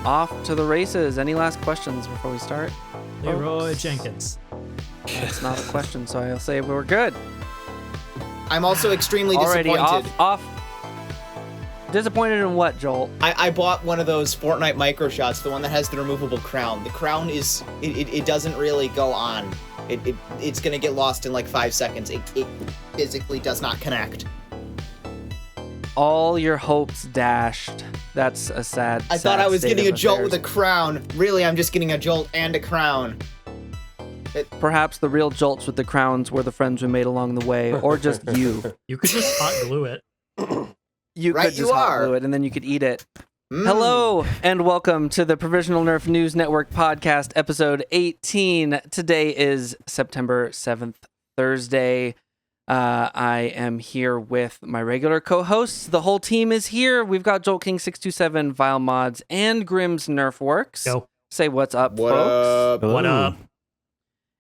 off to the races. Any last questions before we start? Leroy Jenkins. That's not a question, so I'll say we're good. I'm also extremely Already disappointed. off. Disappointed in what, Jolt? I bought one of those Fortnite micro shots, the one that has the removable crown. The crown is it doesn't really go on. It's gonna get lost in like 5 seconds. It physically does not connect. All your hopes dashed. That's a sad. I thought I was getting a Jolt affairs. with a crown. Really, I'm just getting a Jolt and a crown. Perhaps the real Jolts with the crowns were the friends we made along the way, or just you. You could just hot glue it. You Right, could just you hot are. glue it, and then you could eat it. Hello, and welcome to the Provisional Nerf News Network podcast, episode 18. Today is September 7th, Thursday. I am here with my regular co-hosts. The whole team is here. We've got Jolt King 627, Vile Mods, and Grimz Nerf Works. Yo. Say what's up, What folks. up? What up?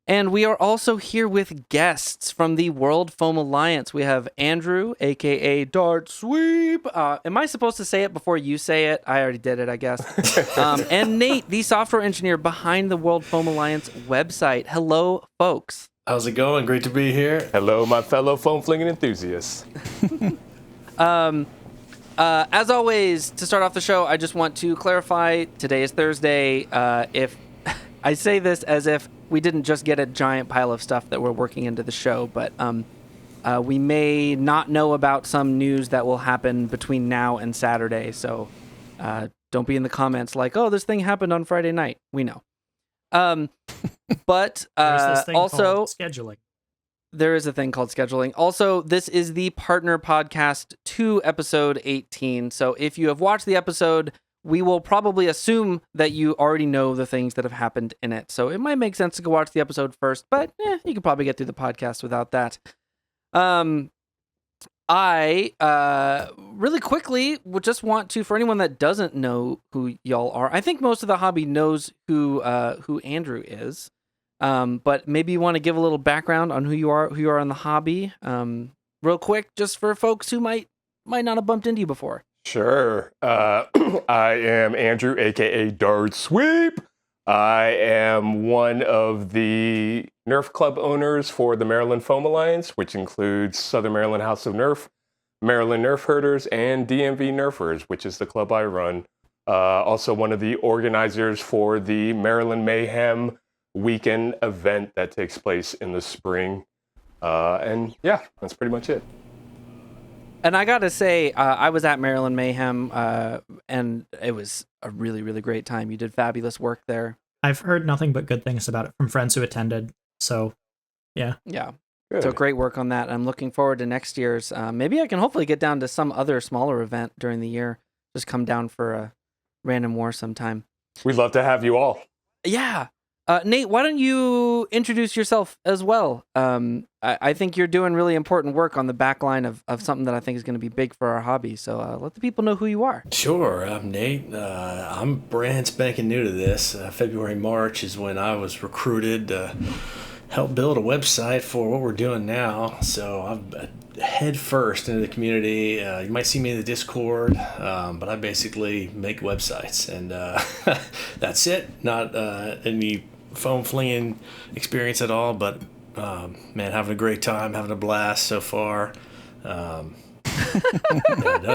And we are also here with guests from the World Foam Alliance. We have Andrew, a.k.a. Dart Sweep. Am I supposed to say it before you say it? I already did it, I guess. And Nate, the software engineer behind the World Foam Alliance website. Hello, folks. How's it going? Great to be here. Hello, my fellow foam flinging enthusiasts. As always, to start off the show, I just want to clarify, today is Thursday. If I say this as if we didn't just get a giant pile of stuff that we're working into the show, but we may not know about some news that will happen between now and Saturday. So don't be in the comments like, oh, this thing happened on Friday night. We know. But There's this thing also, called scheduling. there is a thing called scheduling. Also, this is the partner podcast to episode 18. So if you have watched the episode, we will probably assume that you already know the things that have happened in it. So it might make sense to go watch the episode first, but you can probably get through the podcast without that. I really quickly would just want to, for anyone that doesn't know who y'all are, I think most of the hobby knows who Andrew is. But maybe you want to give a little background on who you are in the hobby, real quick, just for folks who might not have bumped into you before. Sure. I am Andrew, a.k.a. Dart Sweep. I am one of the Nerf Club owners for the Maryland Foam Alliance, which includes Southern Maryland House of Nerf, Maryland Nerf Herders, and DMV Nerfers, which is the club I run. Also one of the organizers for the Maryland Mayhem weekend event that takes place in the spring. And yeah, that's pretty much it. And I gotta say, I was at Maryland Mayhem, and it was a really, really great time. You did fabulous work there. I've heard nothing but good things about it from friends who attended. So, yeah. Yeah. Good. So great work on that. I'm looking forward to next year's. Maybe I can hopefully get down to some other smaller event during the year. Just come down for a random war sometime. We'd love to have you all. Yeah. Nate, why don't you introduce yourself as well? I think you're doing really important work on the back line of something that I think is going to be big for our hobby. So let the people know who you are. Sure, I'm Nate. I'm brand spanking new to this. February, March is when I was recruited to help build a website for what we're doing now. So I'm head first into the community. You might see me in the Discord, but I basically make websites, and that's it. Not any foam flinging experience at all, but man, having a great time, having a blast so far. Yeah,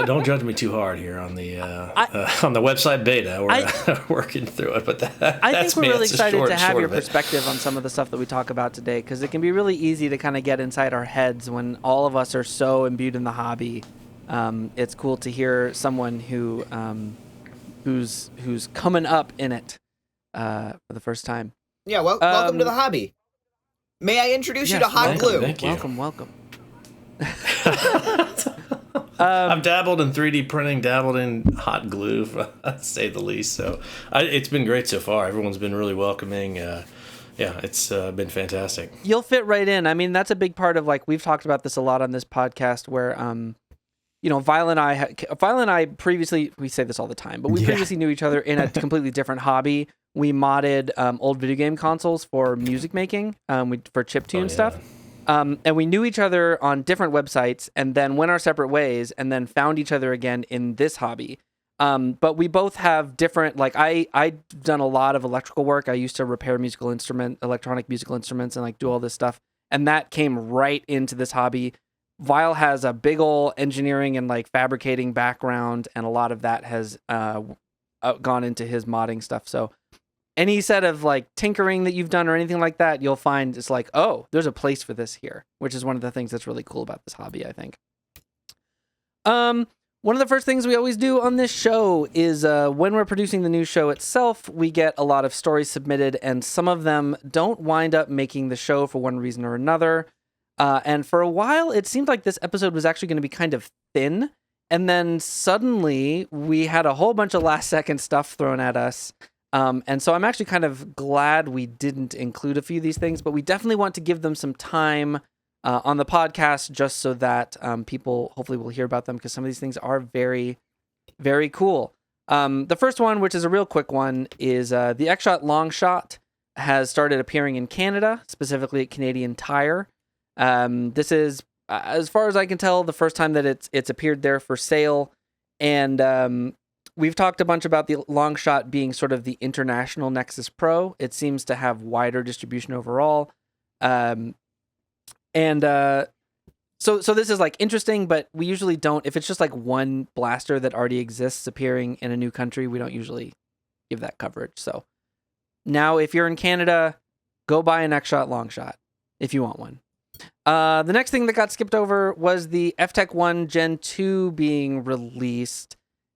don't judge me too hard here on the website beta. We're working through it, but I think we're really excited to have your perspective on some of the stuff that we talk about today, because it can be really easy to kind of get inside our heads when all of us are so imbued in the hobby. It's cool to hear someone who's coming up in it for the first time. Yeah, welcome to the hobby. May I introduce you to hot glue? Thank you. Welcome. I've dabbled in 3D printing, dabbled in hot glue, to say the least. So it's been great so far. Everyone's been really welcoming. Yeah, it's been fantastic. You'll fit right in. I mean, that's a big part of, like, we've talked about this a lot on this podcast where, Vile and I previously, we say this all the time, but we previously knew each other in a completely different hobby. We modded old video game consoles for music making, for chiptune stuff. And we knew each other on different websites and then went our separate ways and then found each other again in this hobby. But we both have different, like I've done a lot of electrical work. I used to repair electronic musical instruments and like do all this stuff. And that came right into this hobby. Vile has a big ol' engineering and like fabricating background, and a lot of that has gone into his modding stuff. So any set of like tinkering that you've done or anything like that, you'll find it's like, oh, there's a place for this here, which is one of the things that's really cool about this hobby, I think. One of the first things we always do on this show is when we're producing the new show itself, we get a lot of stories submitted, and some of them don't wind up making the show for one reason or another. And for a while, it seemed like this episode was actually going to be kind of thin. And then suddenly we had a whole bunch of last second stuff thrown at us. And so I'm actually kind of glad we didn't include a few of these things, but we definitely want to give them some time on the podcast just so that people hopefully will hear about them, because some of these things are very, very cool. The first one, which is a real quick one, is the X-Shot Long Shot has started appearing in Canada, specifically at Canadian Tire. This is, as far as I can tell, the first time that it's appeared there for sale. And we've talked a bunch about the Long Shot being sort of the international Nexus Pro. It seems to have wider distribution overall. So this is like interesting, but we usually don't, if it's just like one blaster that already exists appearing in a new country, we don't usually give that coverage. So now if you're in Canada, go buy an X-Shot Long Shot if you want one. The next thing that got skipped over was the FTech 1 Gen 2 being released.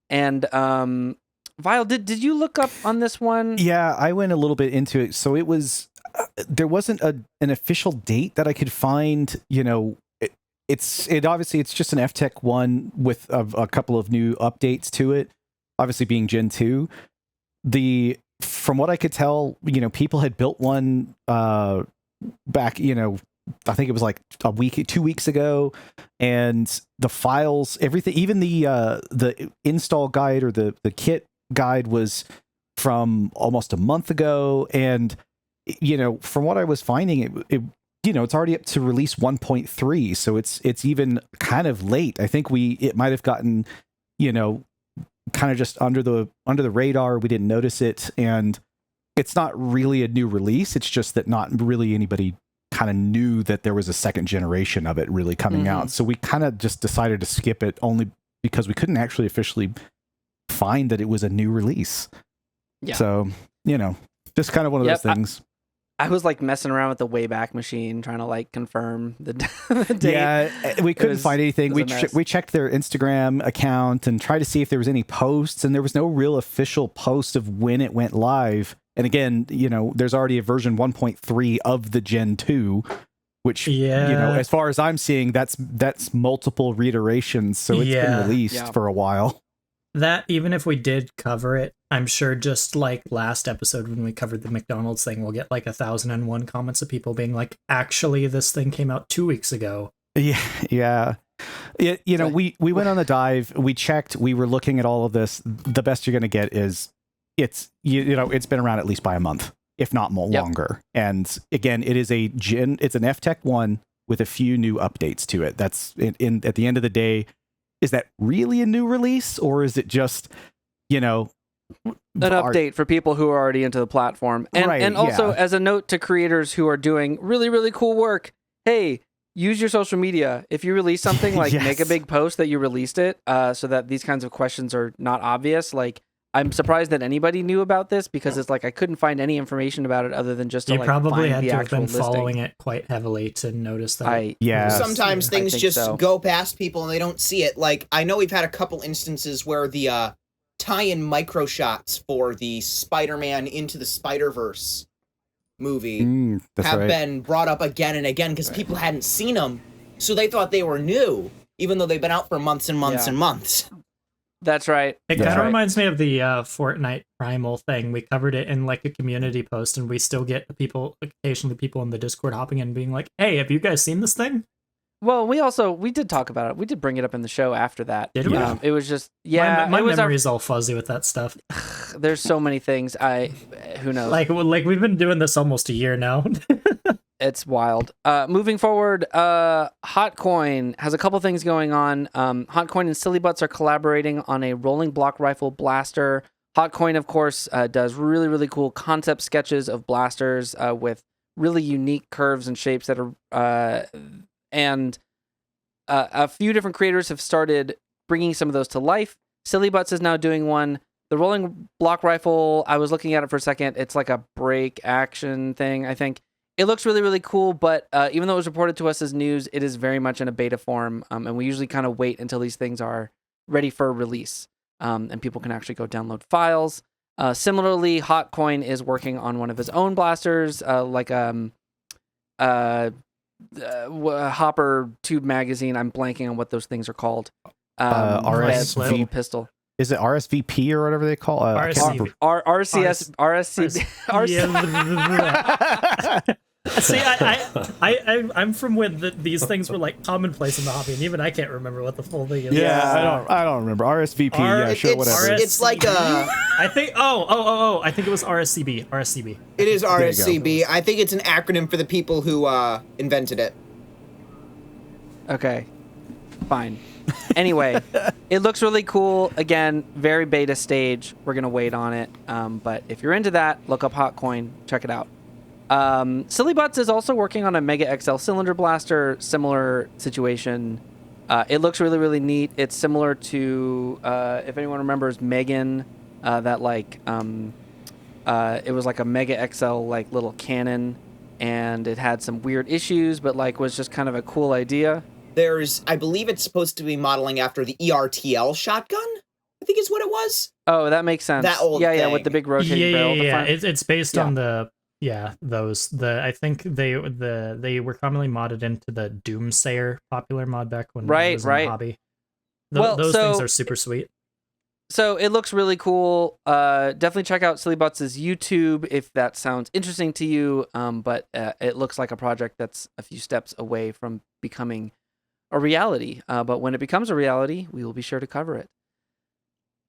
And Vile, did you look up on this one? Yeah, I went a little bit into it. So it was there wasn't an official date that I could find. You know, it obviously it's just an FTech 1 with a couple of new updates to it. Obviously being Gen 2. From what I could tell, you know, people had built one back, you know, I think it was like 2 weeks ago, and the files, everything, even the install guide or the kit guide was from almost a month ago. And, you know, from what I was finding, it you know, it's already up to release 1.3. So it's even kind of late. I think it might have gotten, you know, kind of just under the radar. We didn't notice it. And it's not really a new release. It's just that not really anybody kind of knew that there was a second generation of it really coming out. So we kind of just decided to skip it only because we couldn't actually officially find that it was a new release. Yeah. So, you know, just kind of one of those things. I was like messing around with the Wayback Machine trying to like confirm the date. Yeah, we couldn't find anything. We checked their Instagram account and tried to see if there was any posts, and there was no real official post of when it went live. And again, you know, there's already a version 1.3 of the Gen 2, which, you know, as far as I'm seeing, that's multiple reiterations. So it's been released for a while. That, even if we did cover it, I'm sure just like last episode when we covered the McDonald's thing, we'll get like 1,001 comments of people being like, actually, this thing came out 2 weeks ago. Yeah. You know, we went on the dive, we checked, we were looking at all of this. The best you're going to get is it's been around at least by a month, if not more longer. And again, it's an FTech 1 with a few new updates to it. That's at the end of the day, is that really a new release, or is it just, you know, an update for people who are already into the platform? And also as a note to creators who are doing really, really cool work, hey, use your social media. If you release something, like make a big post that you released it, so that these kinds of questions are not obvious. Like, I'm surprised that anybody knew about this, because it's like I couldn't find any information about it other than just to, you like, probably find had the to have actual been listing. following it quite heavily to notice that. Sometimes things just go past people and they don't see it. Like, I know we've had a couple instances where the tie-in micro shots for the Spider-Man Into the Spider-Verse movie have been brought up again and again because people hadn't seen them, so they thought they were new, even though they've been out for months and months and months. That's right. It kind of reminds me of the Fortnite Primal thing. We covered it in like a community post, and we still get occasionally people in the Discord hopping in being like, hey, have you guys seen this thing? Well, we did talk about it. We did bring it up in the show after that. Did we? It was just, my memory is all fuzzy with that stuff. There's so many things. Who knows? Like we've been doing this almost a year now. It's wild. Moving forward, Hotcoin has a couple things going on. Hotcoin and Silly Butts are collaborating on a rolling block rifle blaster. Hotcoin, of course, does really, really cool concept sketches of blasters with really unique curves and shapes that are... and a few different creators have started bringing some of those to life. Silly Butts is now doing one. The rolling block rifle, I was looking at it for a second. It's like a break action thing, I think. It looks really, really cool, but even though it was reported to us as news, it is very much in a beta form, and we usually kind of wait until these things are ready for release, and people can actually go download files. Similarly, Hotcoin is working on one of his own blasters, like Hopper Tube Magazine. I'm blanking on what those things are called. Little pistol. Is it RSVP or whatever they call it? RCS, RSCB. See, I'm from when these things were like commonplace in the hobby, and even I can't remember what the full thing is. Yeah, I don't remember. RSVP, yeah, sure, whatever. It's like a... I think, I think it was RSCB. It is RSCB. I think it's an acronym for the people who invented it. Okay, fine. Anyway, it looks really cool. Again, very beta stage. We're going to wait on it. But if you're into that, look up Hotcoin. Check it out. Silly Butts is also working on a Mega XL cylinder blaster. Similar situation. It looks really, really neat. It's similar to, if anyone remembers Megan, that like, it was like a Mega XL like little cannon, and it had some weird issues, but like was just kind of a cool idea. I believe it's supposed to be modeling after the ERTL shotgun, I think is what it was. Oh, that makes sense. That old yeah, thing. with the big rotating barrel. Yeah. It's based on I think they were commonly modded into the Doomsayer popular mod back when it was in the hobby. Those things are super sweet. So it looks really cool. Definitely check out Silly Butts' YouTube if that sounds interesting to you. But it looks like a project that's a few steps away from becoming a reality. But when it becomes a reality, we will be sure to cover it.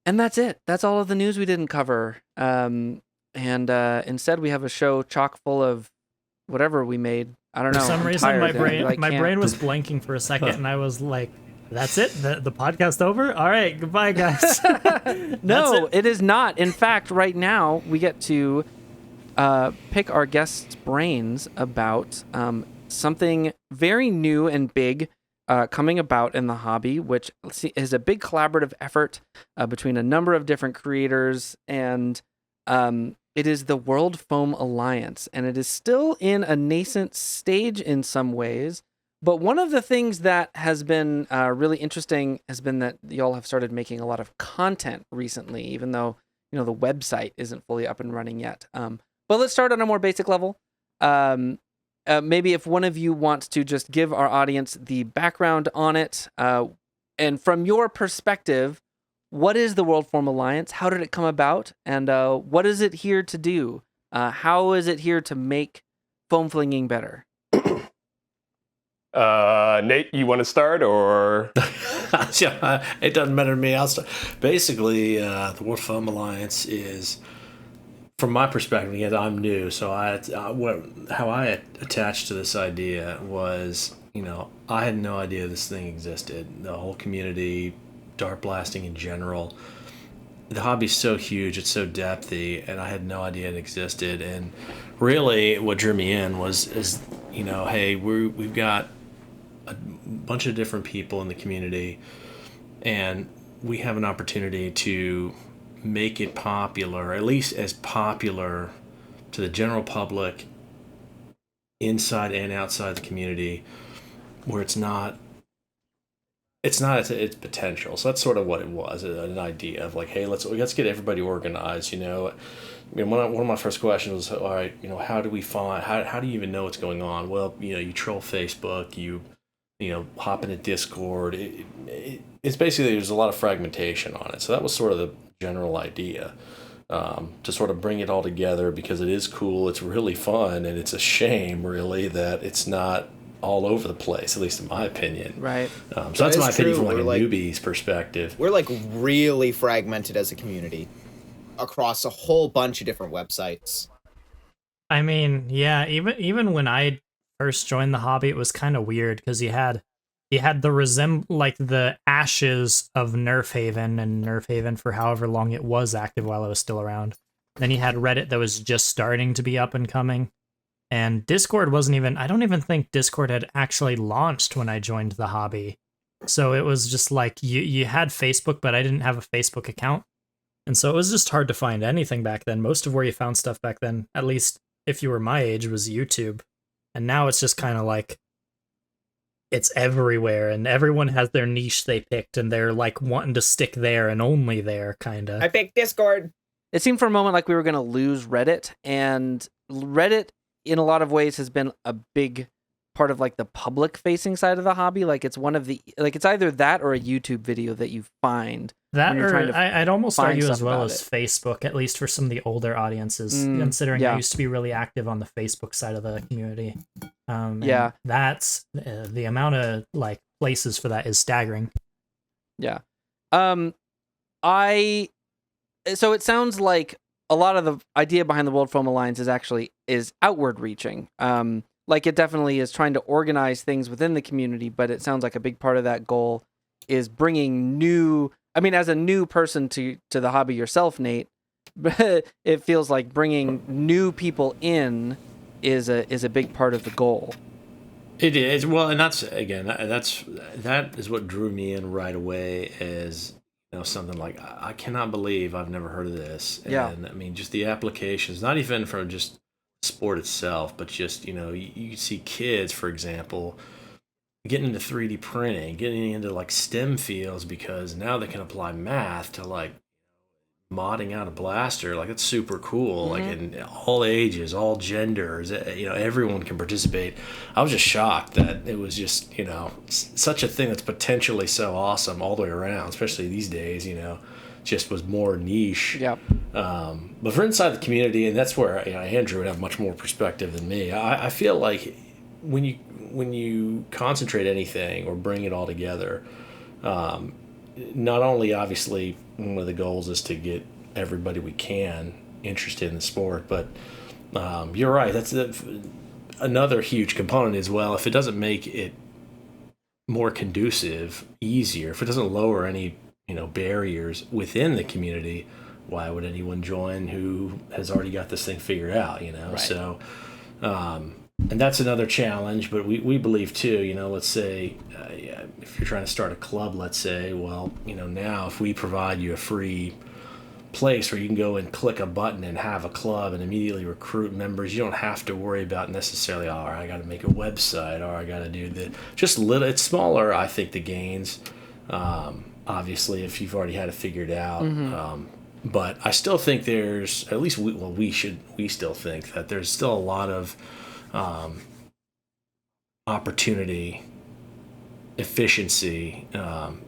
And that's it. That's all of the news we didn't cover. And instead, we have a show chock full of whatever we made. I don't know. For some reason, my brain was blanking for a second, and I was like, "That's it? The podcast over? All right, goodbye, guys." No, it is not. In fact, right now we get to pick our guests' brains about something very new and big coming about in the hobby, which is a big collaborative effort between a number of different creators, and it is the World Foam Alliance, and it is still in a nascent stage in some ways. But one of the things that has been really interesting has been that y'all have started making a lot of content recently, even though the website isn't fully up and running yet. But let's start on a more basic level. Maybe if one of you wants to just give our audience the background on it, and from your perspective, what is the World Foam Alliance? How did it come about? And what is it here to do? How is it here to make foam flinging better? Nate, you want to start, or? Yeah, it doesn't matter to me. I'll start. Basically, the World Foam Alliance is, from my perspective, again, I'm new, so how I attached to this idea was, I had no idea this thing existed. The whole community, dart blasting in general, the hobby's so huge, it's so depthy, and I had no idea it existed. And really, what drew me in is hey, we've got a bunch of different people in the community, and we have an opportunity to make it popular, at least as popular to the general public inside and outside the community, where it's not its potential. So that's sort of what it was, an idea of like, hey, let's get everybody organized. One of my first questions was, all right, how do we find, how do you even know what's going on? Well, you troll Facebook, you hop into Discord. It's basically, there's a lot of fragmentation on it. So that was sort of the general idea, to sort of bring it all together, because it is cool, it's really fun, and it's a shame really that it's not all over the place, at least in my opinion. Right. So that's my opinion from a newbie's perspective. We're really fragmented as a community across a whole bunch of different websites. I mean, yeah, even when I first joined the hobby, it was kind of weird because you had the ashes of Nerf Haven and Nerf Haven for however long it was active while it was still around. Then you had Reddit that was just starting to be up and coming. And Discord wasn't even, I don't even think Discord had actually launched when I joined the hobby. So it was just like, you had Facebook, but I didn't have a Facebook account. And so it was just hard to find anything back then. Most of where you found stuff back then, at least if you were my age, was YouTube. And now it's just kind of like, it's everywhere, and everyone has their niche they picked, and they're like wanting to stick there and only there, kind of. I picked Discord. It seemed for a moment like we were going to lose Reddit, and Reddit in a lot of ways has been a big part of like the public facing side of the hobby. Like it's one of the, like it's either that or a YouTube video that you find. That, or I'd almost argue as well as Facebook, at least for some of the older audiences, considering I used to be really active on the Facebook side of the community. That's the amount of like places for that is staggering. Yeah. So it sounds like a lot of the idea behind the World Foam Alliance is outward reaching. Like it definitely is trying to organize things within the community, but it sounds like a big part of that goal is bringing new, I mean, as a new person to the hobby yourself, Nate, it feels like bringing new people in is a big part of the goal. It is. Well, and that is what drew me in right away as, you know, something like, I cannot believe I've never heard of this. And I mean, just the applications, not even from just sport itself, but just, you know, you see kids, for example, getting into 3D printing, getting into like STEM fields, because now they can apply math to like modding out a blaster. Like it's super cool. Like in all ages, all genders, you know, everyone can participate. I was just shocked that it was just, you know, such a thing that's potentially so awesome all the way around, especially these days, you know, just was more niche. Yep. But for inside the community, and that's where, you know, Andrew would have much more perspective than me. I feel like when you concentrate anything or bring it all together, not only obviously one of the goals is to get everybody we can interested in the sport, but you're right. That's another huge component as well. If it doesn't make it more conducive, easier, if it doesn't lower any, you know, barriers within the community, why would anyone join who has already got this thing figured out, you know? Right. So, and that's another challenge, but we believe too, you know, let's say if you're trying to start a club, let's say, well, you know, now if we provide you a free place where you can go and click a button and have a club and immediately recruit members, you don't have to worry about necessarily, oh, I got to make a website, or I got to do the, just little, it's smaller, I think, the gains, obviously, if you've already had it figured out. But I still think there's, at least we still think that there's still a lot of opportunity, efficiency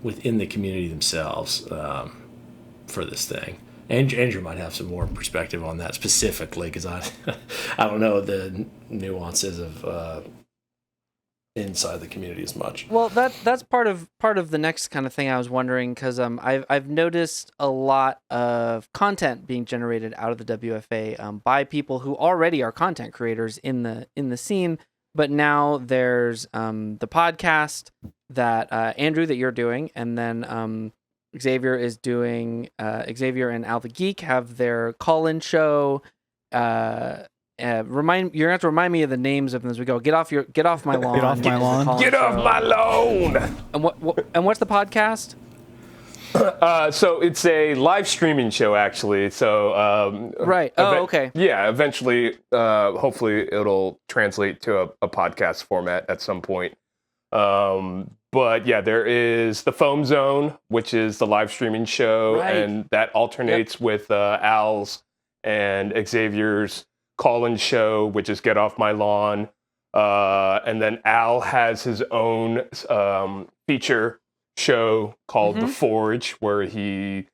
within the community themselves for this thing. Andrew might have some more perspective on that specifically, because I don't know the nuances of inside the community as much. Well, that's part of the next kind of thing I was wondering, because I've noticed a lot of content being generated out of the WFA by people who already are content creators in the scene, but now there's the podcast that Andrew, that you're doing, and then Xavier is doing. Xavier and Al the Geek have their call-in show. You're gonna have to remind me of the names of them as we go. Get off my lawn. Get off my lawn. Get off my lawn. And what's the podcast? So it's a live streaming show, actually. So right. Okay. Yeah. Eventually, hopefully, it'll translate to a podcast format at some point. But yeah, there is the Foam Zone, which is the live streaming show, and that alternates with Al's and Xavier's call-in show, which is Get Off My Lawn. And then Al has his own feature show called The Forge, where he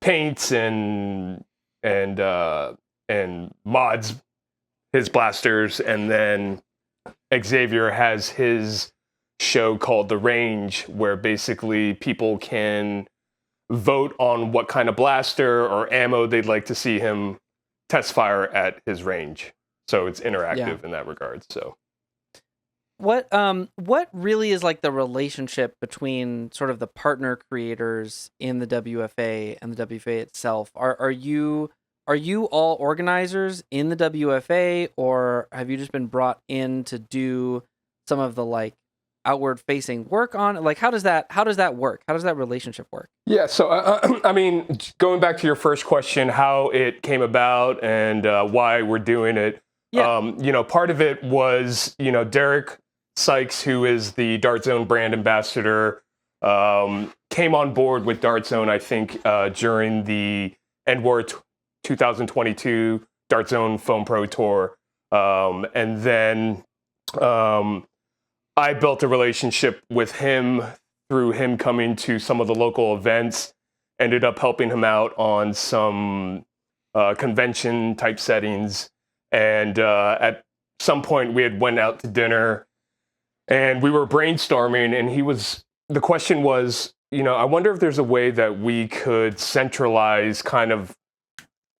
paints and mods his blasters. And then Xavier has his show called The Range, where basically people can vote on what kind of blaster or ammo they'd like to see him test fire at his range. So it's interactive in that regard. So what really is like the relationship between sort of the partner creators in the WFA and the WFA itself? Are you all organizers in the WFA, or have you just been brought in to do some of the like outward facing work on it? Like, how does that work? How does that relationship work? Yeah. So, I mean, going back to your first question, how it came about and why we're doing it. Yeah. Part of it was, Derek Sykes, who is the Dart Zone brand ambassador, came on board with Dart Zone, I think, during the NWAR 2022 Dart Zone Foam Pro Tour. And then I built a relationship with him through him coming to some of the local events, ended up helping him out on some convention type settings. And at some point we had went out to dinner and we were brainstorming, and the question was, I wonder if there's a way that we could centralize kind of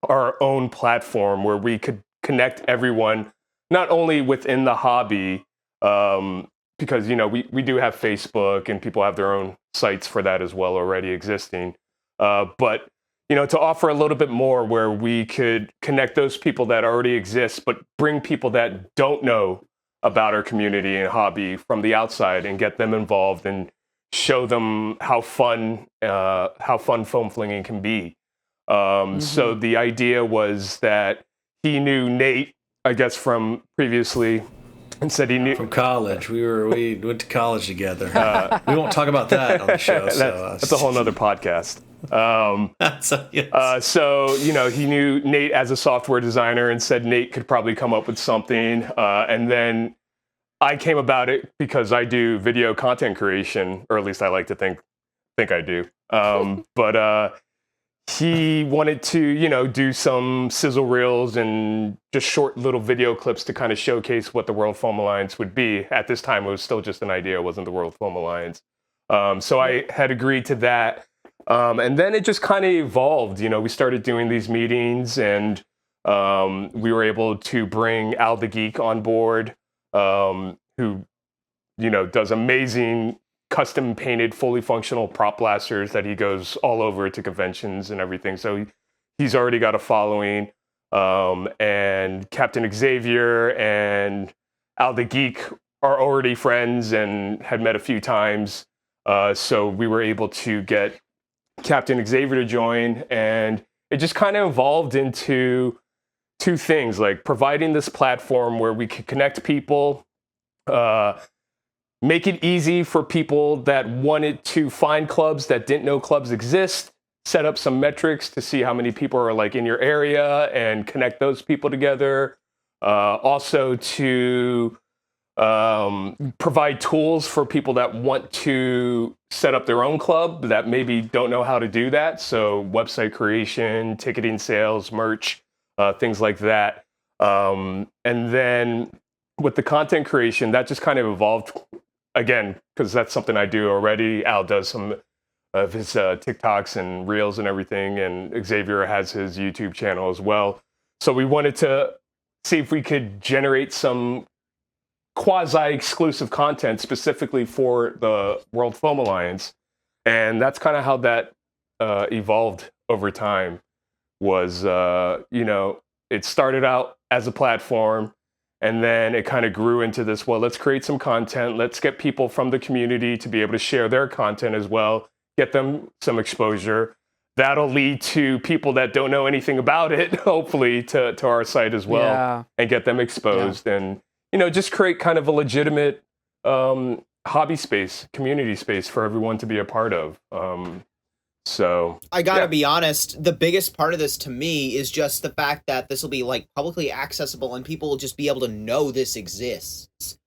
our own platform where we could connect everyone, not only within the hobby, because, we do have Facebook and people have their own sites for that as well already existing. But, to offer a little bit more where we could connect those people that already exist, but bring people that don't know about our community and hobby from the outside and get them involved and show them how fun foam flinging can be. So the idea was that he knew Nate, I guess, from previously, and said he knew from college. We went to college together. We won't talk about that on the show. That's a whole nother podcast. Yes. So he knew Nate as a software designer and said Nate could probably come up with something. And then I came about it because I do video content creation, or at least I like to think I do. But he wanted to, do some sizzle reels and just short little video clips to kind of showcase what the World Foam Alliance would be. At this time, it was still just an idea. It wasn't the World Foam Alliance. So I had agreed to that. And then it just kind of evolved. We started doing these meetings, and we were able to bring Al the Geek on board, who, does amazing custom painted, fully functional prop blasters that he goes all over to conventions and everything. So he's already got a following. And Captain Xavier and Al the Geek are already friends and had met a few times. So we were able to get Captain Xavier to join, and it just kind of evolved into two things, like providing this platform where we could connect people, make it easy for people that wanted to find clubs that didn't know clubs exist, set up some metrics to see how many people are like in your area and connect those people together. Also to provide tools for people that want to set up their own club that maybe don't know how to do that. So website creation, ticketing sales, merch, things like that. And then with the content creation, that just kind of evolved again, because that's something I do already. Al does some of his TikToks and Reels and everything, and Xavier has his YouTube channel as well. So we wanted to see if we could generate some quasi-exclusive content specifically for the World Foam Alliance. And that's kind of how that evolved over time. Was, it started out as a platform, and then it kind of grew into this, well, let's create some content. Let's get people from the community to be able to share their content as well, get them some exposure. That'll lead to people that don't know anything about it, hopefully, to our site as well, and get them exposed. Yeah. And, just create kind of a legitimate hobby space, community space for everyone to be a part of. So I gotta be honest, the biggest part of this to me is just the fact that this will be like publicly accessible and people will just be able to know this exists.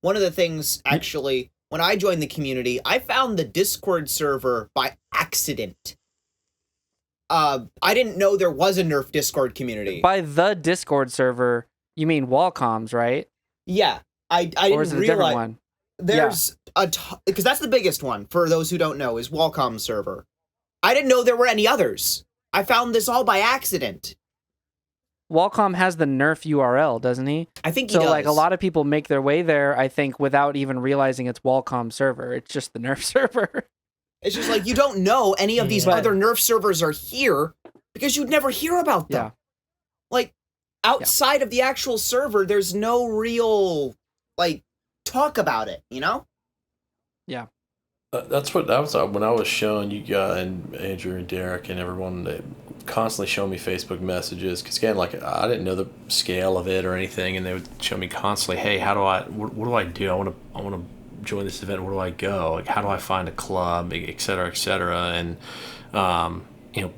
One of the things, actually, when I joined the community, I found the Discord server by accident. I didn't know there was a Nerf Discord community. By the Discord server, you mean Wallcoms, right? Yeah, I didn't or is it a different one? There's because that's the biggest one, for those who don't know, is Wallcom server. I didn't know there were any others. I found this all by accident. Wacom has the Nerf URL, doesn't he? I think he so. does. Like a lot of people make their way there, I think, without even realizing it's Wacom server. It's just the Nerf server. It's just like you don't know any of these other Nerf servers are here because you'd never hear about them. Yeah. Like outside of the actual server, there's no real like talk about it. You know? Yeah. That's what that was when I was showing you guys and Andrew and Derek and everyone. They constantly show me Facebook messages because again, like I didn't know the scale of it or anything, and they would show me constantly, "Hey, how do I? What do I do? I want to join this event. Where do I go? Like, how do I find a club, et cetera, et cetera?" And you know,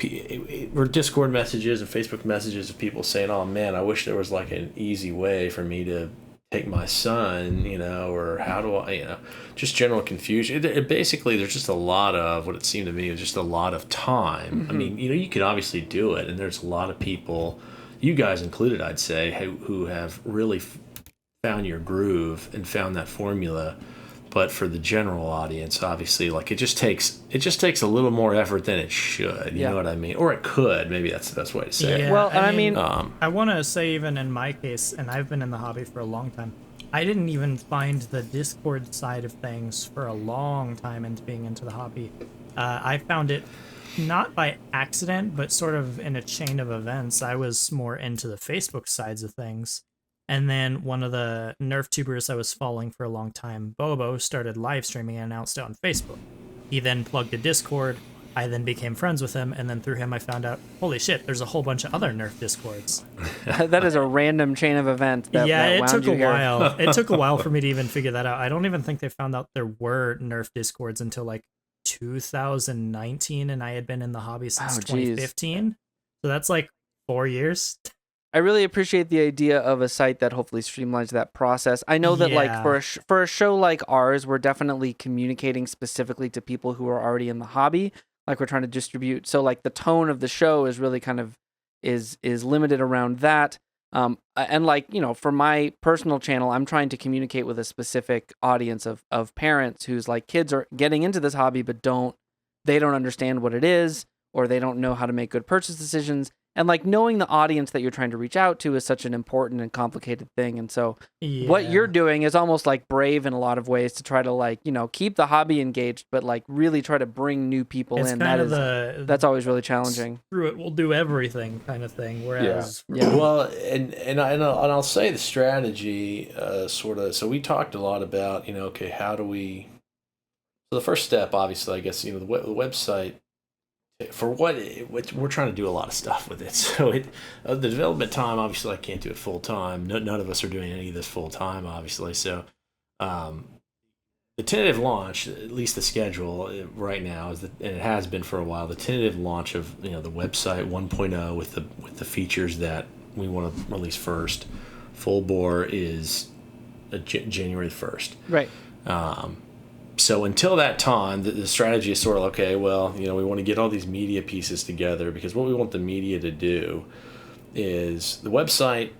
or Discord messages and Facebook messages of people saying, "Oh man, I wish there was like an easy way for me to take my son, you know, or how do I, you know, just general confusion." It basically, there's just a lot of, what it seemed to me was just a lot of time. Mm-hmm. I mean, you know, you could obviously do it, and there's a lot of people, you guys included, I'd say, who have really found your groove and found that formula. But for the general audience, obviously, like it just takes a little more effort than it should. You know what I mean? Or it could. Maybe that's the best way to say it. Yeah, well, and I mean, I want to say even in my case, and I've been in the hobby for a long time, I didn't even find the Discord side of things for a long time into being into the hobby. I found it not by accident, but sort of in a chain of events. I was more into the Facebook sides of things. And then one of the Nerf tubers I was following for a long time, Bobo, started live streaming and announced it on Facebook. He then plugged a Discord. I then became friends with him, and then through him I found out, holy shit, there's a whole bunch of other Nerf Discords. that is a random chain of events. It took a while. It took a while for me to even figure that out. I don't even think they found out there were Nerf Discords until like 2019, and I had been in the hobby since 2015. So that's like 4 years. I really appreciate the idea of a site that hopefully streamlines that process. I know that like for a show like ours, we're definitely communicating specifically to people who are already in the hobby. Like we're trying to distribute. So like the tone of the show is really kind of is limited around that. And like, you know, for my personal channel, I'm trying to communicate with a specific audience of parents whose like kids are getting into this hobby, but they don't understand what it is, or they don't know how to make good purchase decisions. And like knowing the audience that you're trying to reach out to is such an important and complicated thing. And so what you're doing is almost like brave in a lot of ways to try to like, you know, keep the hobby engaged, but like really try to bring new people in. That's always really challenging. Screw it, we'll do everything kind of thing. Whereas, well, and I'll say the strategy sort of. So we talked a lot about, you know, okay, how do we? So the first step, obviously, I guess, you know, the website. For what we're trying to do a lot of stuff with it, so the development time, obviously I can't do it full time. None of us are doing any of this full time, obviously. So the tentative launch, at least the schedule right now, and it has been for a while, the tentative launch of, you know, the website 1.0 with the features that we want to release first, full bore is January 1st. Right. So until that time, the strategy is sort of, okay, well, you know, we want to get all these media pieces together, because what we want the media to do is, the website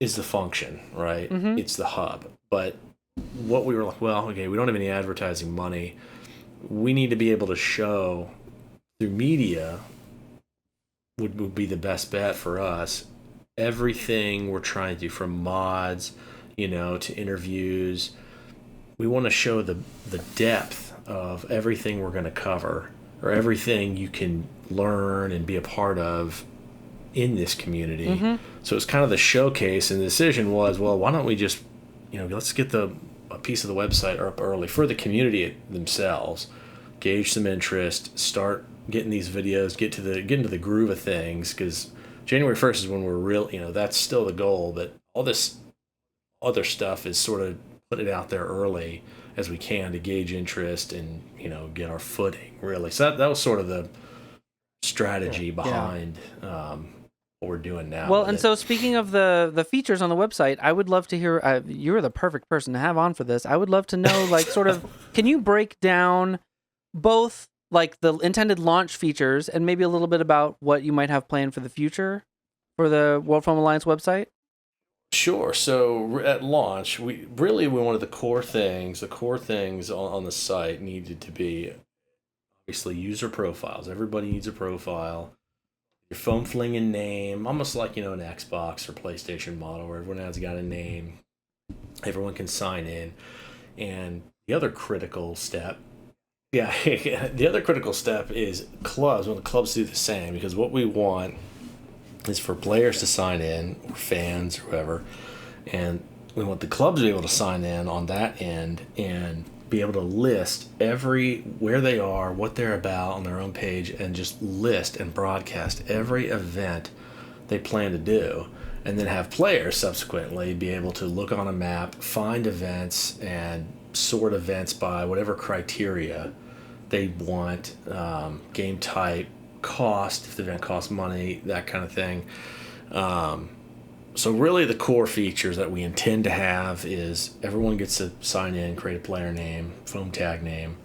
is the function, right? Mm-hmm. It's the hub. But what we were like, well, okay, we don't have any advertising money. We need to be able to show through media would be the best bet for us. Everything we're trying to do, from mods, you know, to interviews. We want to show the depth of everything we're going to cover, or everything you can learn and be a part of in this community. Mm-hmm. So it's kind of the showcase, and the decision was, well, why don't we just, you know, let's get a piece of the website up early for the community themselves, gauge some interest, start getting these videos, get into the groove of things, because January 1st is when we're real, you know, that's still the goal, but all this other stuff is sort of put it out there early as we can to gauge interest and, you know, get our footing, really. So that was sort of the strategy behind what we're doing now. Well, and so speaking of the features on the website, I would love to hear, you're the perfect person to have on for this. I would love to know, like, sort of, can you break down both, like, the intended launch features and maybe a little bit about what you might have planned for the future for the World Foam Alliance website? Sure. So at launch, we wanted the core things on the site needed to be obviously user profiles. Everybody needs a profile. foam flinging name, almost like, an Xbox or PlayStation model where everyone has got a name. Everyone can sign in. And the other critical step, the other critical step is clubs. Well, the clubs do the same, because what we want is for players to sign in, or fans, or whoever, and we want the clubs to be able to sign in on that end and be able to list where they are, what they're about on their own page, and just list and broadcast every event they plan to do, and then have players subsequently be able to look on a map, find events, and sort events by whatever criteria they want, game type, cost, if the event costs money, that kind of thing. So really the core features that we intend to have is everyone gets to sign in, create a player name, foam tag name.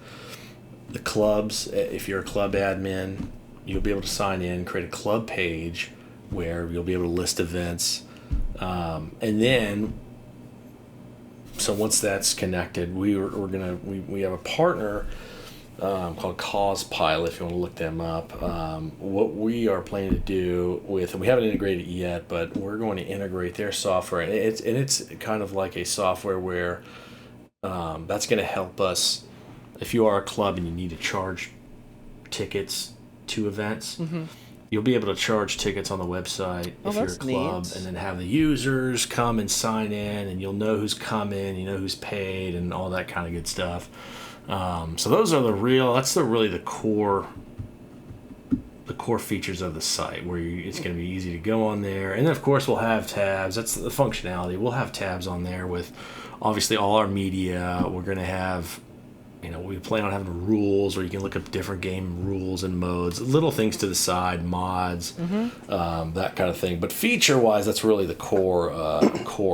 The clubs, if you're a club admin, you'll be able to sign in, create a club page where you'll be able to list events. And then, so once that's connected, we have a partner called Cause Pilot, if you want to look them up. What we are planning to do and we haven't integrated it yet, but we're going to integrate their software, and it's kind of like a software where that's going to help us if you are a club and you need to charge tickets to events. You'll be able to charge tickets on the website if you're a club, neat. and then have the users come and sign in, and you'll know who's coming, you know who's paid, and all that kind of good stuff. So those are really the core features of the site, where it's going to be easy to go on there. And then of course we'll have tabs. That's the functionality. We'll have tabs on there with obviously all our media. We're going to have, we plan on having rules, where you can look up different game rules and modes, little things to the side, mods, that kind of thing. But feature-wise, that's really the core of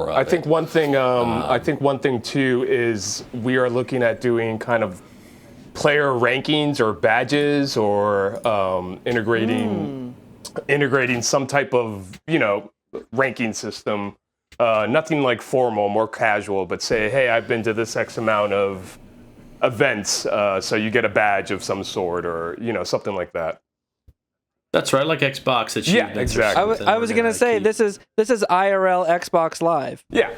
I think one thing. I think one thing too is we are looking at doing kind of player rankings or badges, or integrating some type of ranking system. Nothing like formal, more casual, but say, hey, I've been to this X amount of events, so you get a badge of some sort, or something like that. That's right, like Xbox. Exactly. I was gonna say this is IRL Xbox Live. Yeah.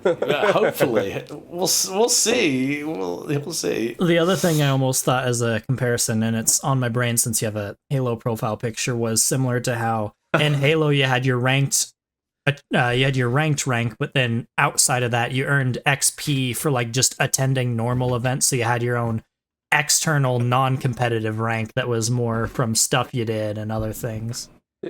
Hopefully, we'll see. We'll see. The other thing I almost thought as a comparison, and it's on my brain since you have a Halo profile picture, was similar to how in Halo you had your ranked rank, but then outside of that you earned XP for like just attending normal events. So you had your own external non-competitive rank that was more from stuff you did and other things.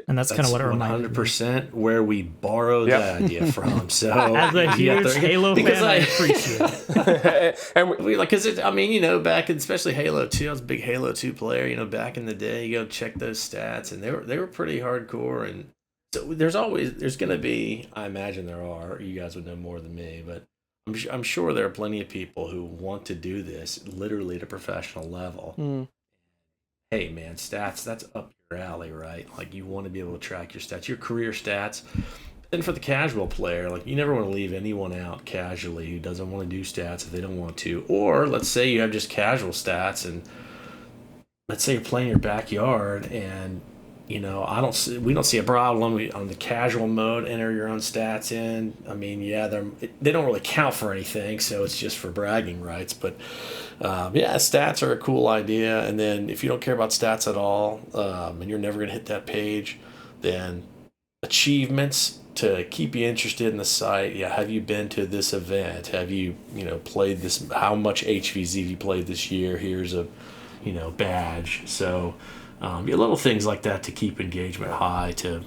And that's kind of what it reminded me. 100% where we borrowed that idea from. So as a huge Halo fan, I appreciate it. And back in, especially Halo 2, I was a big Halo 2 player. Back in the day, you go check those stats, and they were pretty hardcore. And so there's going to be, I imagine there are, you guys would know more than me, but I'm sure there are plenty of people who want to do this literally at a professional level. Hey man, stats, that's up your alley, right? Like, you want to be able to track your stats, your career stats. And for the casual player, like, you never want to leave anyone out casually who doesn't want to do stats if they don't want to. Or let's say you have just casual stats, and let's say you're playing your backyard, and we don't see a problem on the casual mode. Enter your own stats in. I mean, they don't really count for anything, so it's just for bragging rights. But stats are a cool idea. And then if you don't care about stats at all, and you're never going to hit that page, then achievements to keep you interested in the site. Yeah, have you been to this event? Have you played this? How much HVZ have you played this year? Here's a badge. So. Little things like that to keep engagement high, to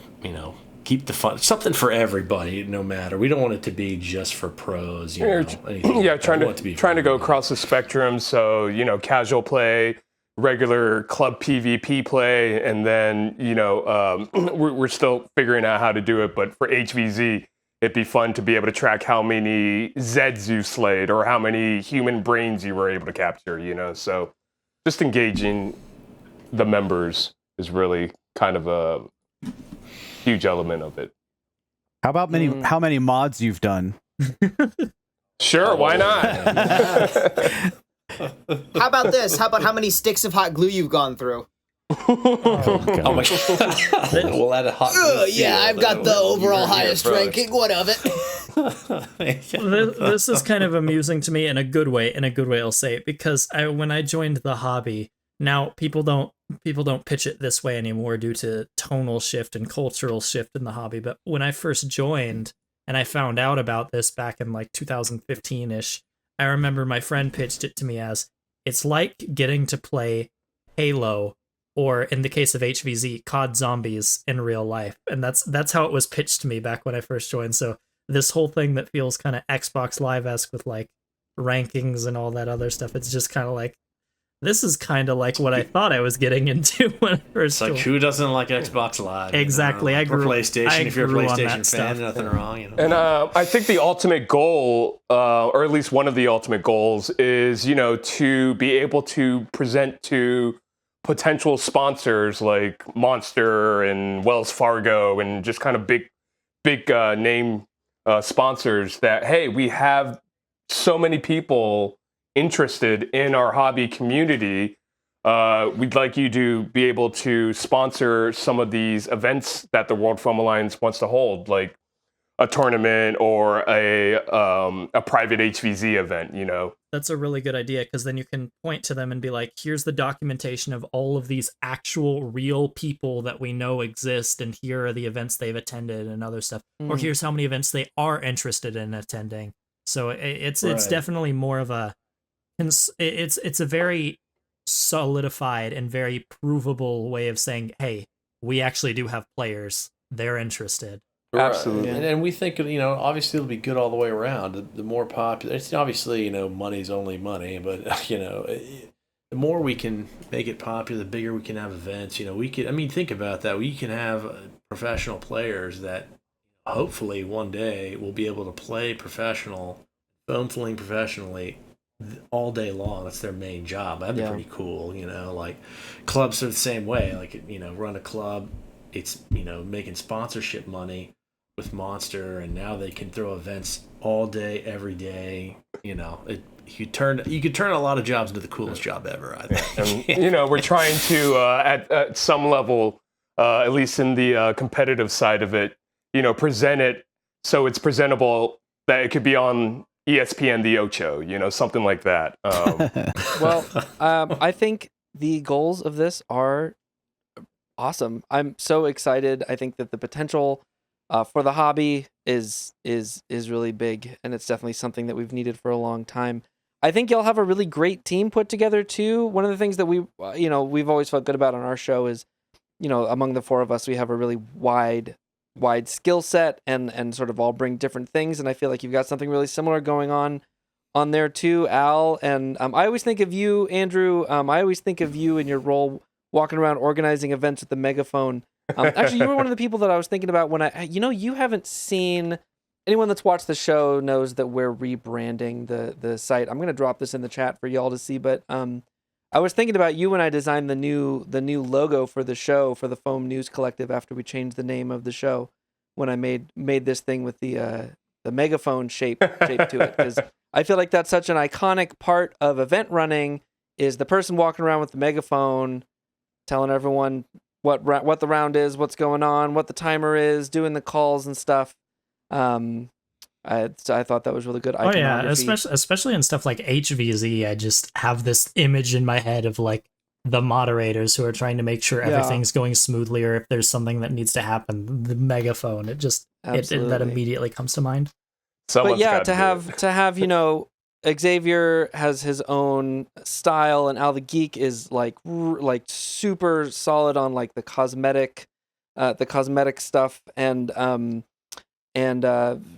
keep the fun, something for everybody, no matter. We don't want it to be just for pros. Trying to go across the spectrum. So casual play, regular club PvP play, and then we're still figuring out how to do it. But for HVZ, it'd be fun to be able to track how many Zeds you slayed, or how many human brains you were able to capture. So just engaging the members is really kind of a huge element of it. How many mods you've done? Sure, why not? How about this? How about how many sticks of hot glue you've gone through? Oh my god! We'll add a hot. I've got the overall highest ranking. What of it? This is kind of amusing to me in a good way. In a good way, I'll say it, because when I joined the hobby, now people don't pitch it this way anymore due to tonal shift and cultural shift in the hobby. But when I first joined and I found out about this back in like 2015-ish, I remember my friend pitched it to me as, it's like getting to play Halo, or in the case of HVZ, COD Zombies in real life. And that's how it was pitched to me back when I first joined. So this whole thing that feels kind of Xbox Live-esque with like rankings and all that other stuff, it's just kind of like, this is kind of like what I thought I was getting into when I first joined. It's like, who doesn't like Xbox Live? Exactly. Or PlayStation. If you're a PlayStation fan, nothing wrong. And I think the ultimate goal, or at least one of the ultimate goals, is, to be able to present to potential sponsors like Monster and Wells Fargo and just kind of big name sponsors that, hey, we have so many people interested in our hobby community. We'd like you to be able to sponsor some of these events that the World Foam Alliance wants to hold, like a tournament or a private HVZ event, That's a really good idea, because then you can point to them and be like, here's the documentation of all of these actual real people that we know exist, and here are the events they've attended and other stuff. Or here's how many events they are interested in attending. So it's definitely more of a, it's a very solidified and very provable way of saying, hey, we actually do have players, they're interested. Absolutely. And we think, obviously it'll be good all the way around. The more popular, it's obviously, money's only money, but, the more we can make it popular, the bigger we can have events. Think about that. We can have professional players that hopefully one day will be able to play professional, foam fling professionally all day long. That's their main job. That'd be pretty cool. Like clubs are the same way. Like, run a club, it's, making sponsorship money with Monster, and now they can throw events all day, every day. You could turn a lot of jobs into the coolest job ever, I think. And, we're trying to, at some level, at least in the competitive side of it, present it so it's presentable that it could be on ESPN The Ocho, something like that. I think the goals of this are awesome. I'm so excited. I think that the potential for the hobby is really big, and it's definitely something that we've needed for a long time. I think y'all have a really great team put together too. One of the things that we've always felt good about on our show is, among the four of us, we have a really wide skill set and sort of all bring different things. And I feel like you've got something really similar going on there too, Al. And I always think of you, Andrew. I always think of you in your role walking around organizing events with the megaphone. Actually, you were one of the people that I was thinking about when you haven't seen, anyone that's watched the show knows that we're rebranding the site. I'm going to drop this in the chat for y'all to see, but I was thinking about you when I designed the new logo for the show, for the Foam News Collective, after we changed the name of the show, when I made this thing with the megaphone shape to it, because I feel like that's such an iconic part of event running, is the person walking around with the megaphone telling everyone what the round is, what's going on, what the timer is, doing the calls and stuff. I thought that was really good. Oh yeah, especially in stuff like HVZ, I just have this image in my head of like the moderators who are trying to make sure everything's going smoothly, or if there's something that needs to happen, the megaphone. That immediately comes to mind. But yeah, to have Xavier has his own style, and Al the Geek is like super solid on like the cosmetic stuff, and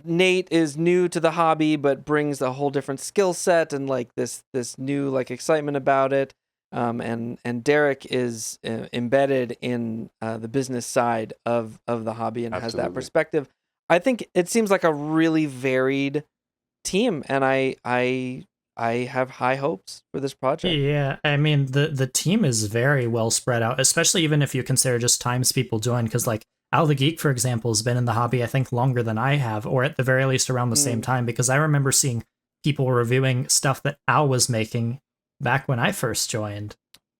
Nate is new to the hobby but brings a whole different skill set and like this new like excitement about it. And Derek is embedded in the business side of the hobby and has that perspective. I think it seems like a really varied team, and I have high hopes for this project. Yeah, I mean the team is very well spread out, especially even if you consider just times people join, because like Al the Geek, for example, has been in the hobby I think longer than I have, or at the very least around the same time, because I remember seeing people reviewing stuff that Al was making back when I first joined.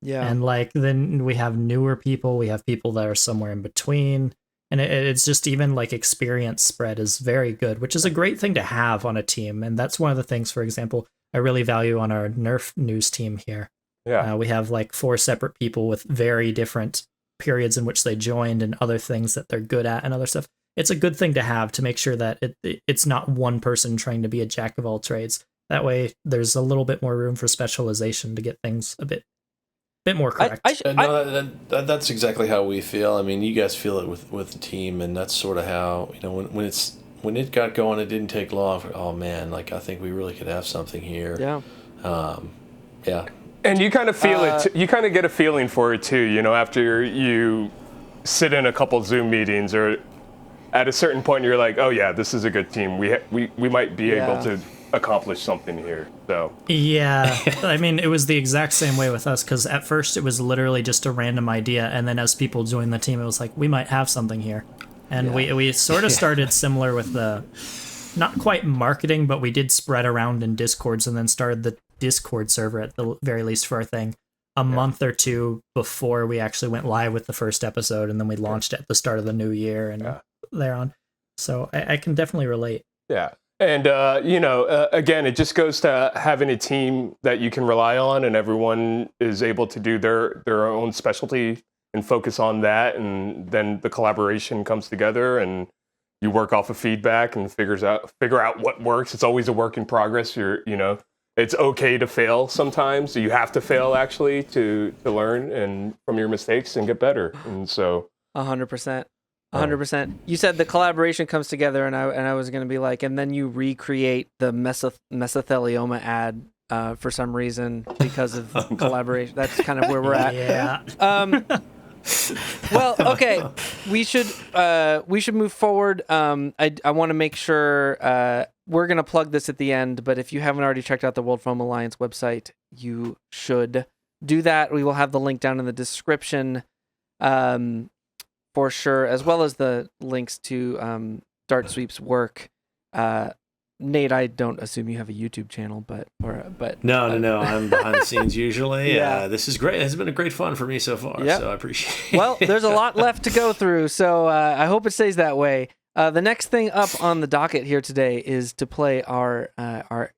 Yeah. And like then we have newer people, we have people that are somewhere in between. And it's just even like experience spread is very good, which is a great thing to have on a team. And that's one of the things, for example, I really value on our Nerf news team here. Yeah. We have like 4 separate people with very different periods in which they joined and other things that they're good at and other stuff. It's a good thing to have to make sure that it's not one person trying to be a jack of all trades. That way there's a little bit more room for specialization to get things a bit more correct. That's exactly how we feel. I mean, you guys feel it with the team, and that's sort of how, when it got going, it didn't take long. Oh man, like I think we really could have something here. Yeah. Yeah. And you kind of feel it. You kind of get a feeling for it too. After you sit in a couple Zoom meetings, or at a certain point, you're like, oh yeah, this is a good team. We might be able to accomplish something here. So yeah, I mean, it was the exact same way with us, because at first it was literally just a random idea, and then as people joined the team, it was like, we might have something here. And we sort of started similar with the, not quite marketing, but we did spread around in Discords, and then started the Discord server at the very least for our thing a month or two before we actually went live with the first episode, and then we launched at the start of the new year and thereon. So I can definitely relate. Yeah. And, again, it just goes to having a team that you can rely on, and everyone is able to do their own specialty and focus on that. And then the collaboration comes together, and you work off of feedback and figure out what works. It's always a work in progress. It's okay to fail sometimes. You have to fail, actually, to learn and from your mistakes and get better. And so 100%. 100%. You said the collaboration comes together, and I was going to be like, and then you recreate the mesothelioma ad for some reason because of collaboration. That's kind of where we're at. Yeah. Well, okay. We should move forward. I want to make sure we're going to plug this at the end, but if you haven't already checked out the World Foam Alliance website, you should do that. We will have the link down in the description. For sure, as well as the links to Dart Sweep's work. Nate, I don't assume you have a YouTube channel, but no, I'm behind the scenes usually. Yeah, this is great. It's been a great fun for me so far. Yep. So I appreciate it. Well, there's a lot left to go through, so I hope it stays that way. The next thing up on the docket here today is to play our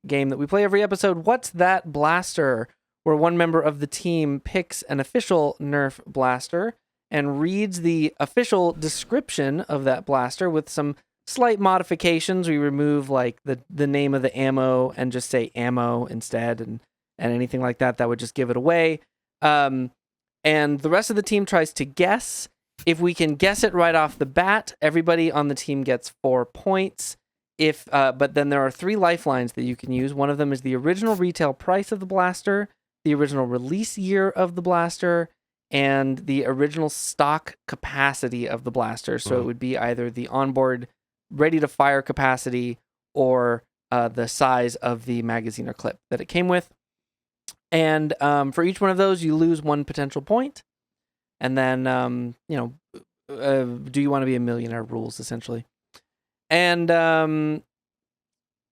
game that we play every episode. What's That Blaster? Where one member of the team picks an official Nerf blaster and reads the official description of that blaster with some slight modifications. We remove like the name of the ammo and just say ammo instead, and anything like that would just give it away. And the rest of the team tries to guess. If we can guess it right off the bat, everybody on the team gets 4 points. But then there are 3 lifelines that you can use. One of them is the original retail price of the blaster, the original release year of the blaster, and the original stock capacity of the blaster. So it would be either the onboard ready-to-fire capacity or the size of the magazine or clip that it came with. And for each one of those, you lose 1 potential point. And then, do you want to be a millionaire rules, essentially. And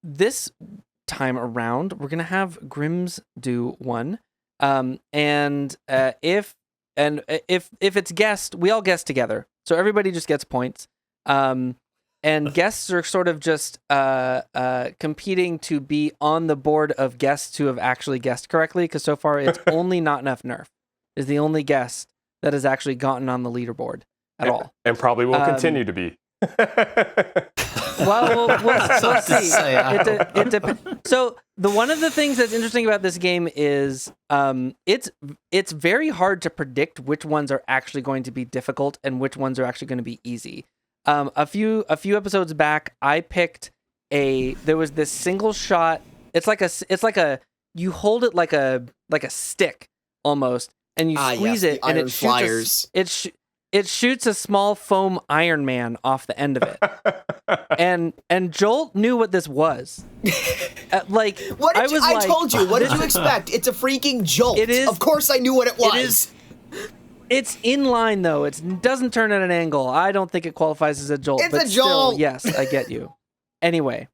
this time around, we're going to have Grimz do one. And if it's guessed, we all guess together. So everybody just gets points. And guests are sort of just competing to be on the board of guests who have actually guessed correctly, because so far it's only Not Enough Nerf is the only guest that has actually gotten on the leaderboard at all. And probably will continue to be. Well, we'll see. It depends. So one of the things that's interesting about this game is it's very hard to predict which ones are actually going to be difficult and which ones are actually going to be easy. A few episodes back, I picked there was this single shot. It's like a you hold it like a stick almost, and you squeeze it, and it shoots it shoots a small foam Iron Man off the end of it. and Jolt knew what this was. I told you, what did you expect? It's a freaking Jolt. It is. Of course I knew what it was. It's in line, though. It doesn't turn at an angle. I don't think it qualifies as a Jolt. It's but a Jolt. Still, yes, I get you. Anyway,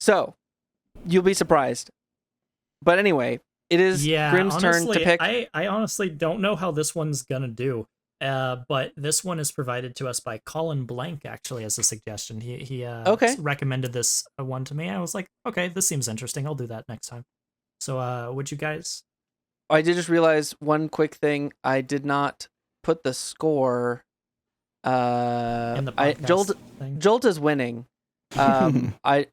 so you'll be surprised. But anyway, Grim's turn to pick. I honestly don't know how this one's gonna do. But this one is provided to us by Colin Blank, actually, as a suggestion. He recommended this one to me. I was like, okay, this seems interesting. I'll do that next time. So, would you guys? I did just realize one quick thing. I did not put the score. In the podcast thing? Jolt is winning. I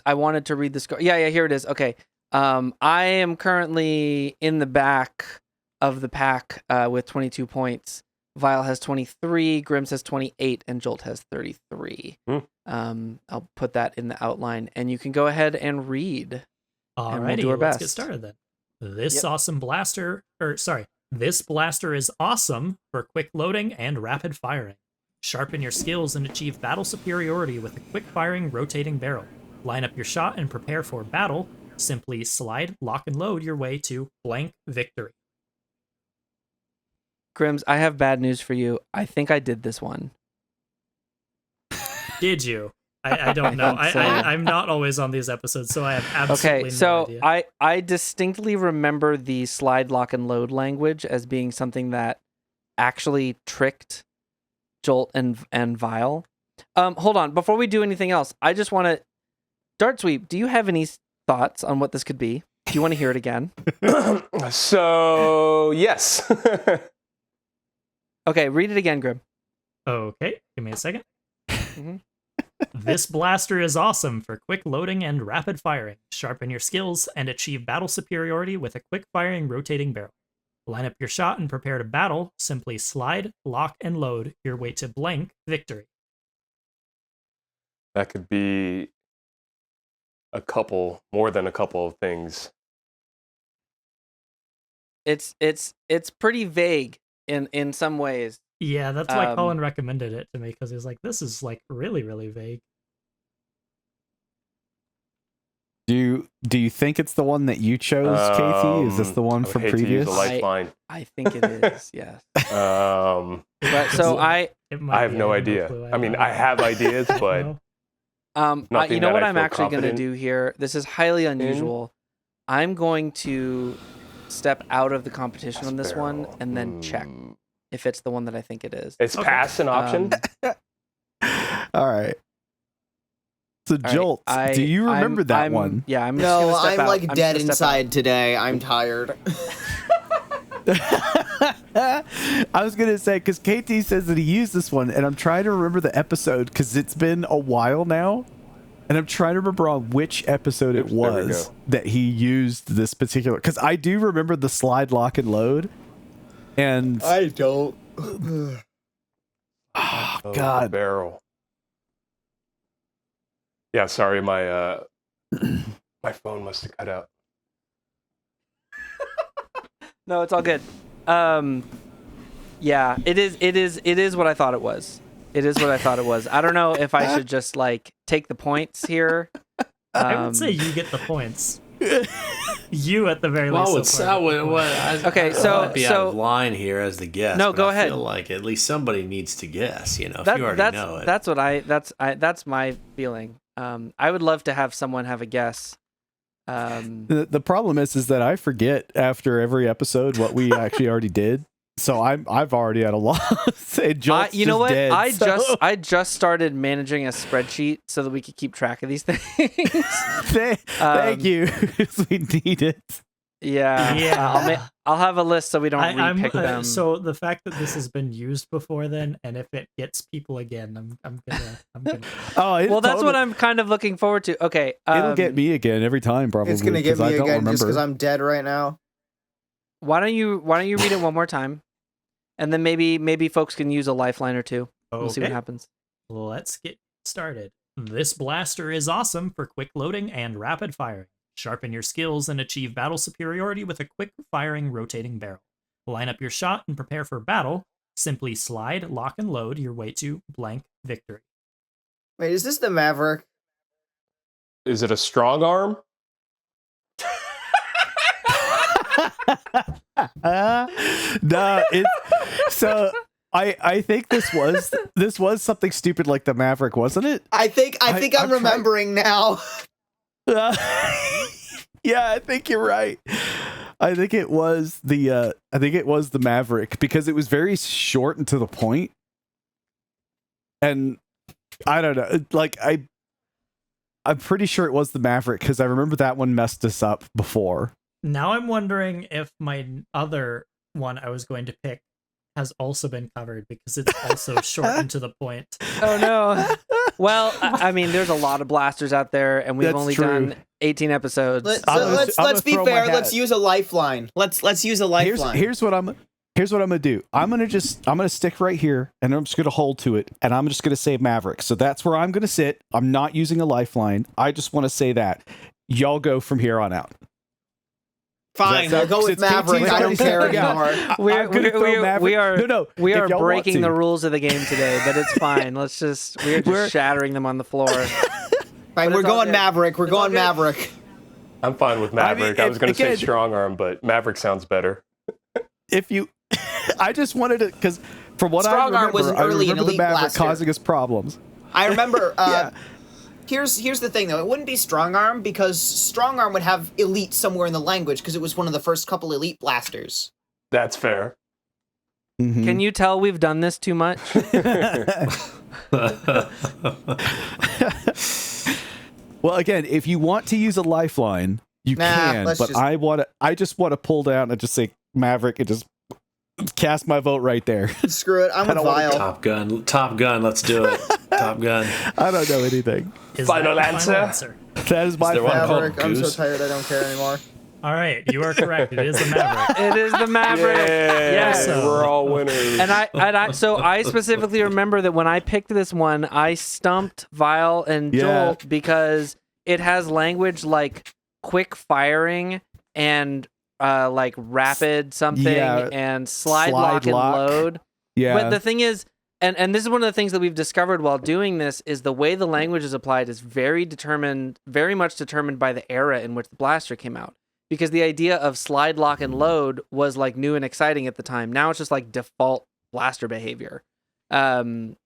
wanted to read the score. Yeah, here it is. Okay. I am currently in the back of the pack with 22 points. Vile has 23, Grimz has 28, and Jolt has 33. I'll put that in the outline, and you can go ahead and read. Alrighty, let's get started then. This blaster is awesome for quick loading and rapid firing. Sharpen your skills and achieve battle superiority with a quick firing rotating barrel. Line up your shot and prepare for battle. Simply slide, lock, and load your way to blank victory. Grimz, I have bad news for you. I think I did this one. Did you? I don't know. I'm not always on these episodes, so I have absolutely no idea. Okay, so I distinctly remember the slide, lock, and load language as being something that actually tricked Jolt and Vile. Hold on. Before we do anything else, I just want to... Dart Sweep, do you have any thoughts on what this could be? Do you want to hear it again? So, yes. Okay, read it again, Grim. Okay, give me a second. This blaster is awesome for quick loading and rapid firing. Sharpen your skills and achieve battle superiority with a quick firing rotating barrel. Line up your shot and prepare to battle. Simply slide, lock, and load your way to blank victory. That could be more than a couple of things. It's pretty vague in some ways. Yeah, that's why Colin recommended it to me, because he was like, this is like really, really vague. Do you think it's the one that you chose, Kathy? Is this the one from previous? I think it is, yes. But so I have no idea. I mean, I have ideas, but you know what I'm actually going to do here? This is highly unusual. I'm going to step out of the competition on this one and then check if it's the one that I think it is. Is pass an option? All right. So Jolt, do you remember that one? Yeah, I'm like dead inside today. I'm tired. I was gonna say, because KT says that he used this one, and I'm trying to remember the episode because it's been a while now, and I'm trying to remember on which episode it was that he used this particular. Because I do remember the slide, lock, and load, and I don't. Oh God, barrel. Yeah, sorry, my my phone must have cut out. No, it's all good. Yeah, it is what I thought it was. It is what I thought it was. I don't know if I should just like take the points here. I would say you get the points. You at the very least. Okay, so be out of line here as the guest. No, go ahead. I feel like at least somebody needs to guess. You know, if you already know it. That's my feeling. I would love to have someone have a guess. The problem is that I forget after every episode what we actually already did. So I've already at a loss. You know what? Dead, I just started managing a spreadsheet so that we could keep track of these things. Thank you. We need it. Yeah. I'll have a list so we don't repick them. So the fact that this has been used before, then, and if it gets people again, I'm gonna. Oh, that's what I'm kind of looking forward to. Okay, it'll get me again every time. Probably it's gonna get me again just because I'm dead right now. Why don't you read it one more time, and then maybe folks can use a lifeline or two. We'll see what happens. Let's get started. This blaster is awesome for quick loading and rapid firing. Sharpen your skills and achieve battle superiority with a quick firing rotating barrel. Line up your shot and prepare for battle. Simply slide, lock, and load your way to blank victory. Wait, is this the Maverick? Is it a strong arm? No, so I think this was something stupid like the Maverick, wasn't it? I think I'm remembering now. Yeah, I think you're right. I think it was the Maverick because it was very short and to the point. And I don't know, like I'm pretty sure it was the Maverick because I remember that one messed us up before. Now I'm wondering if my other one I was going to pick has also been covered because it's also short and to the point. Oh no. Well, I mean, there's a lot of blasters out there, and we've only done 18 episodes. Let's be fair. Let's use a lifeline. Let's use a lifeline. Here's what I'm gonna do. I'm gonna stick right here, and I'm just gonna hold to it, and I'm just gonna say Maverick. So that's where I'm gonna sit. I'm not using a lifeline. I just want to say that. Y'all go from here on out. Fine, we'll go with Maverick. I don't care anymore. We are breaking the rules of the game today, but it's fine. We're just shattering them on the floor. Fine, we're going Maverick. We're going Maverick. I'm fine with Maverick. I was going to say Strong Arm, but Maverick sounds better. I just wanted to, because from what I remember the Maverick causing us problems. I remember. Here's the thing, though. It wouldn't be Strong Arm because Strong Arm would have Elite somewhere in the language because it was one of the first couple Elite blasters. That's fair. Mm-hmm. Can you tell we've done this too much? Well, again, if you want to use a lifeline, you can. But I just want to pull down and just say Maverick and just cast my vote right there. Screw it. I'm with Vile. Top Gun. Let's do it. Top Gun. I don't know anything. Final answer? That is my Maverick. I'm so tired. I don't care anymore. All right, you are correct. It is the Maverick. It is the Maverick. Yes, we're all winners. And I specifically remember that when I picked this one, I stumped Vile and Jolt because it has language like quick firing and like rapid something and slide lock and load. Yeah. But the thing is, and this is one of the things that we've discovered while doing this, is the way the language is applied is very much determined by the era in which the blaster came out. Because the idea of slide lock and load was like new and exciting at the time. Now it's just like default blaster behavior. And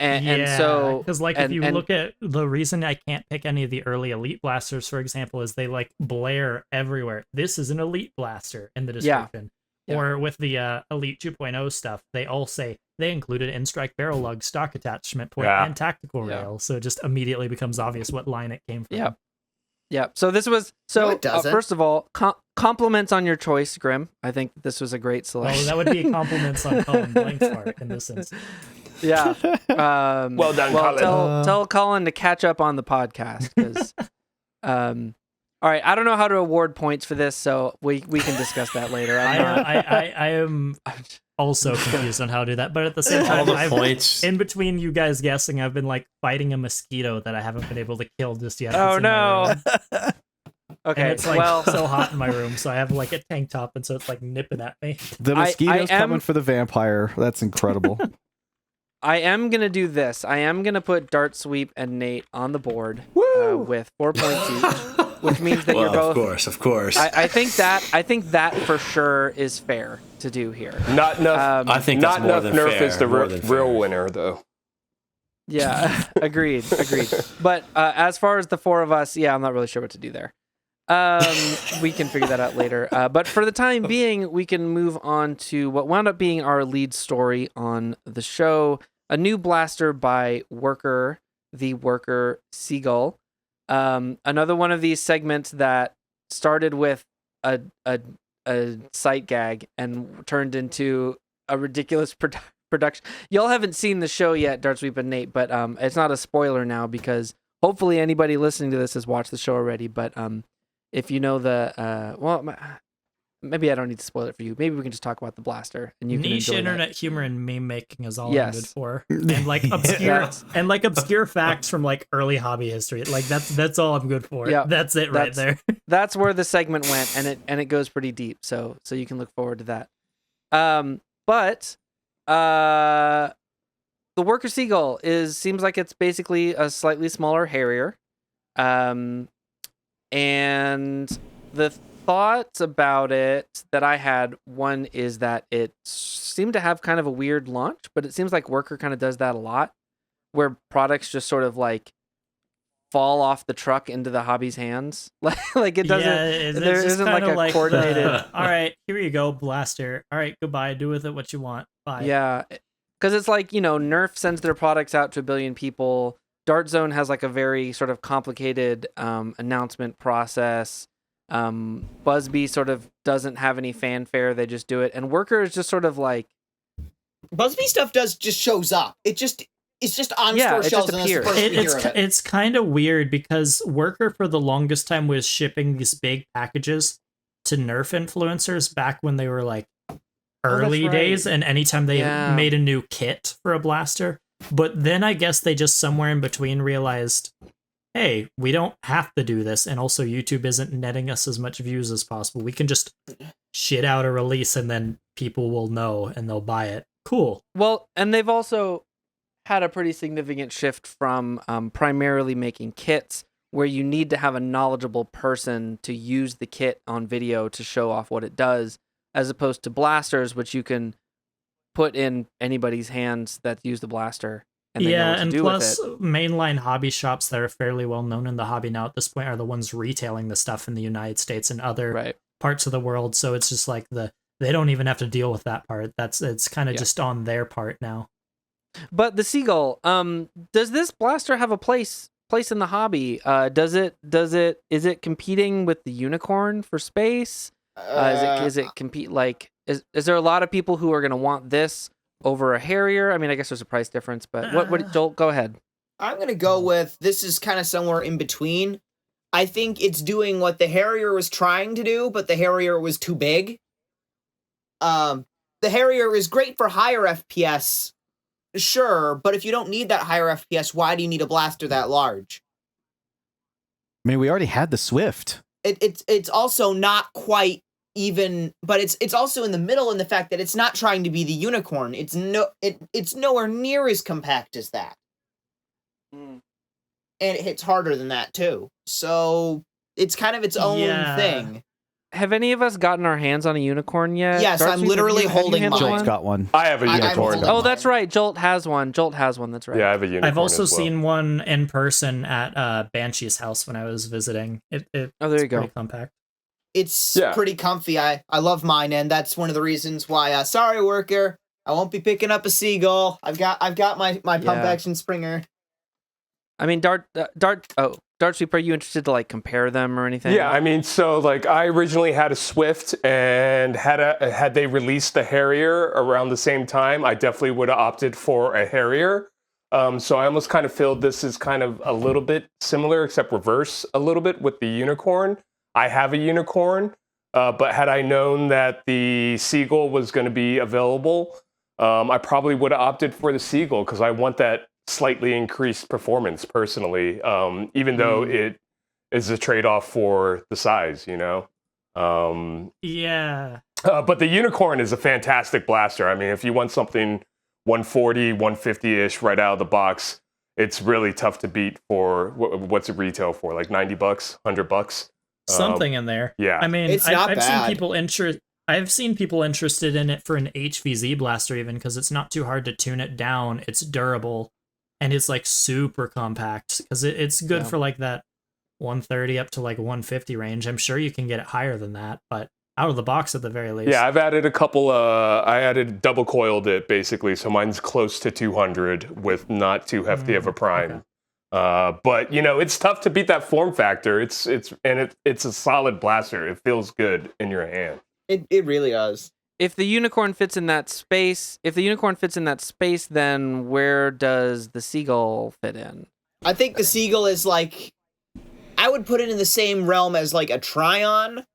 so because like if you look at the reason I can't pick any of the early Elite blasters, for example, is they like blare everywhere. This is an Elite blaster in the description. Yeah. Or with the Elite 2.0 stuff, they all say they included in-strike barrel lug, stock attachment point, and tactical rail. So it just immediately becomes obvious what line it came from. Yeah. So this was first of all, compliments on your choice, Grim. I think this was a great selection. Oh, that would be compliments on Colin Blankspark in this instance. Yeah. Well done, Colin. Tell Colin to catch up on the podcast because. All right, I don't know how to award points for this, so we can discuss that later. I am also confused on how to do that, but at the same time, in between you guys guessing, I've been like fighting a mosquito that I haven't been able to kill just yet. Oh no! Okay, and it's like so hot in my room, so I have like a tank top, and so it's like nipping at me. The mosquito's coming for the vampire. That's incredible. I am gonna do this. I am gonna put Dart Sweep and Nate on the board with 4 points each. Which means that you're both. Of course. I think that for sure is fair to do here. Not enough. I think not enough. Nerf is the real winner, though. Yeah, agreed. But as far as the four of us, I'm not really sure what to do there. We can figure that out later. But for the time being, we can move on to what wound up being our lead story on the show: a new blaster by Worker, the Worker Seagull. Another one of these segments that started with a sight gag and turned into a ridiculous production. Y'all haven't seen the show yet, Dart Sweep and Nate, but it's not a spoiler now because hopefully anybody listening to this has watched the show already. But if you know maybe I don't need to spoil it for you. Maybe we can just talk about the blaster and you can niche enjoy internet that. humor and meme making is all I'm good for, and like obscure facts from like early hobby history. Like that's all I'm good for. Yeah, that's it right there. That's where the segment went, and it goes pretty deep. So you can look forward to that. But the Worker Seagull seems like it's basically a slightly smaller Harrier, and the thoughts about it that I had, one is that it seemed to have kind of a weird launch, but it seems like Worker kind of does that a lot, where products just sort of like fall off the truck into the hobby's hands. Like it doesn't. Yeah, there isn't like a coordinated. All right, here you go, blaster. All right, goodbye. Do with it what you want. Bye. Yeah, because it's like, Nerf sends their products out to 1 billion people. Dart Zone has like a very sort of complicated announcement process. Buzzbee sort of doesn't have any fanfare. They just do it, and Worker is just sort of like. Buzzbee stuff just shows up. It's just on store shelves and that's the first we hear of it. It's kind of weird because Worker for the longest time was shipping these big packages to Nerf influencers back when they were like early days, and anytime they made a new kit for a blaster. But then I guess they just somewhere in between realized, hey, we don't have to do this, and also YouTube isn't netting us as much views as possible. We can just shit out a release and then people will know and they'll buy it. Cool. Well, and they've also had a pretty significant shift from primarily making kits where you need to have a knowledgeable person to use the kit on video to show off what it does, as opposed to blasters, which you can put in anybody's hands that use the blaster. And they know what to do plus with it. Mainline hobby shops that are fairly well known in the hobby now at this point are the ones retailing the stuff in the United States and other parts of the world. So it's just like they don't even have to deal with that part. It's kind of just on their part now. But the Seagull, does this blaster have a place in the hobby? Is it competing with the Unicorn for space? Is it compete like is there a lot of people who are going to want this over a Harrier? I mean, I guess there's a price difference, but what Jolt, go ahead. I'm going to go with this is kind of somewhere in between. I think it's doing what the Harrier was trying to do, but the Harrier was too big. The Harrier is great for higher FPS, sure, but if you don't need that higher FPS, why do you need a blaster that large? I mean, we already had the Swift. It's also not quite even, but it's also in the middle in the fact that it's not trying to be the Unicorn. It's nowhere near as compact as that. And it hits harder than that too. So it's kind of its own thing. Have any of us gotten our hands on a Unicorn yet? Yes, I'm literally holding mine. Jolt's got one. I have a Unicorn. Oh, that's right. Jolt has one. That's right. Yeah, I have a Unicorn. I've also seen one in person at Banshee's house when I was visiting. There you go. Pretty compact. It's pretty comfy. I love mine, and that's one of the reasons why. Sorry, Worker, I won't be picking up a Seagull. I've got my pump action Springer. I mean, Dart Sweep, are you interested to like compare them or anything? Yeah, I mean, so like I originally had a Swift, and had they released the Harrier around the same time, I definitely would have opted for a Harrier. So I almost kind of feel this is kind of a little bit similar, except reverse a little bit with the Unicorn. I have a Unicorn, but had I known that the Seagull was going to be available, I probably would have opted for the Seagull because I want that slightly increased performance personally, even though it is a trade-off for the size, you know? But the Unicorn is a fantastic blaster. I mean, if you want something 140, 150-ish right out of the box, it's really tough to beat for, what's it retail for, like $90, $100? Something in there. Yeah. I mean, it's not I've bad. I've seen people interested in it for an HVZ blaster even, because it's not too hard to tune it down. It's durable. And it's like super compact because it's good for like that 130 up to like 150 range. I'm sure you can get it higher than that, but out of the box at the very least. Yeah, I've added a couple. I added double coiled it basically, so mine's close to 200 with not too hefty of a prime. Okay. But you know, it's tough to beat that form factor. It's a solid blaster. It feels good in your hand. It really does. If the Unicorn fits in that space, then where does the Seagull fit in? I think the Seagull is like, I would put it in the same realm as like a Tryon,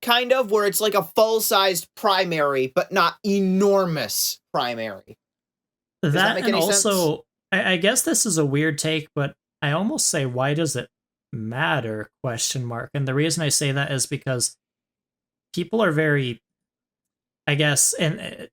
kind of, where it's like a full-sized primary, but not enormous primary. Does that make any sense? Also, I guess this is a weird take, but I almost say, why does it matter? ? And the reason I say that is because people are very, I guess, and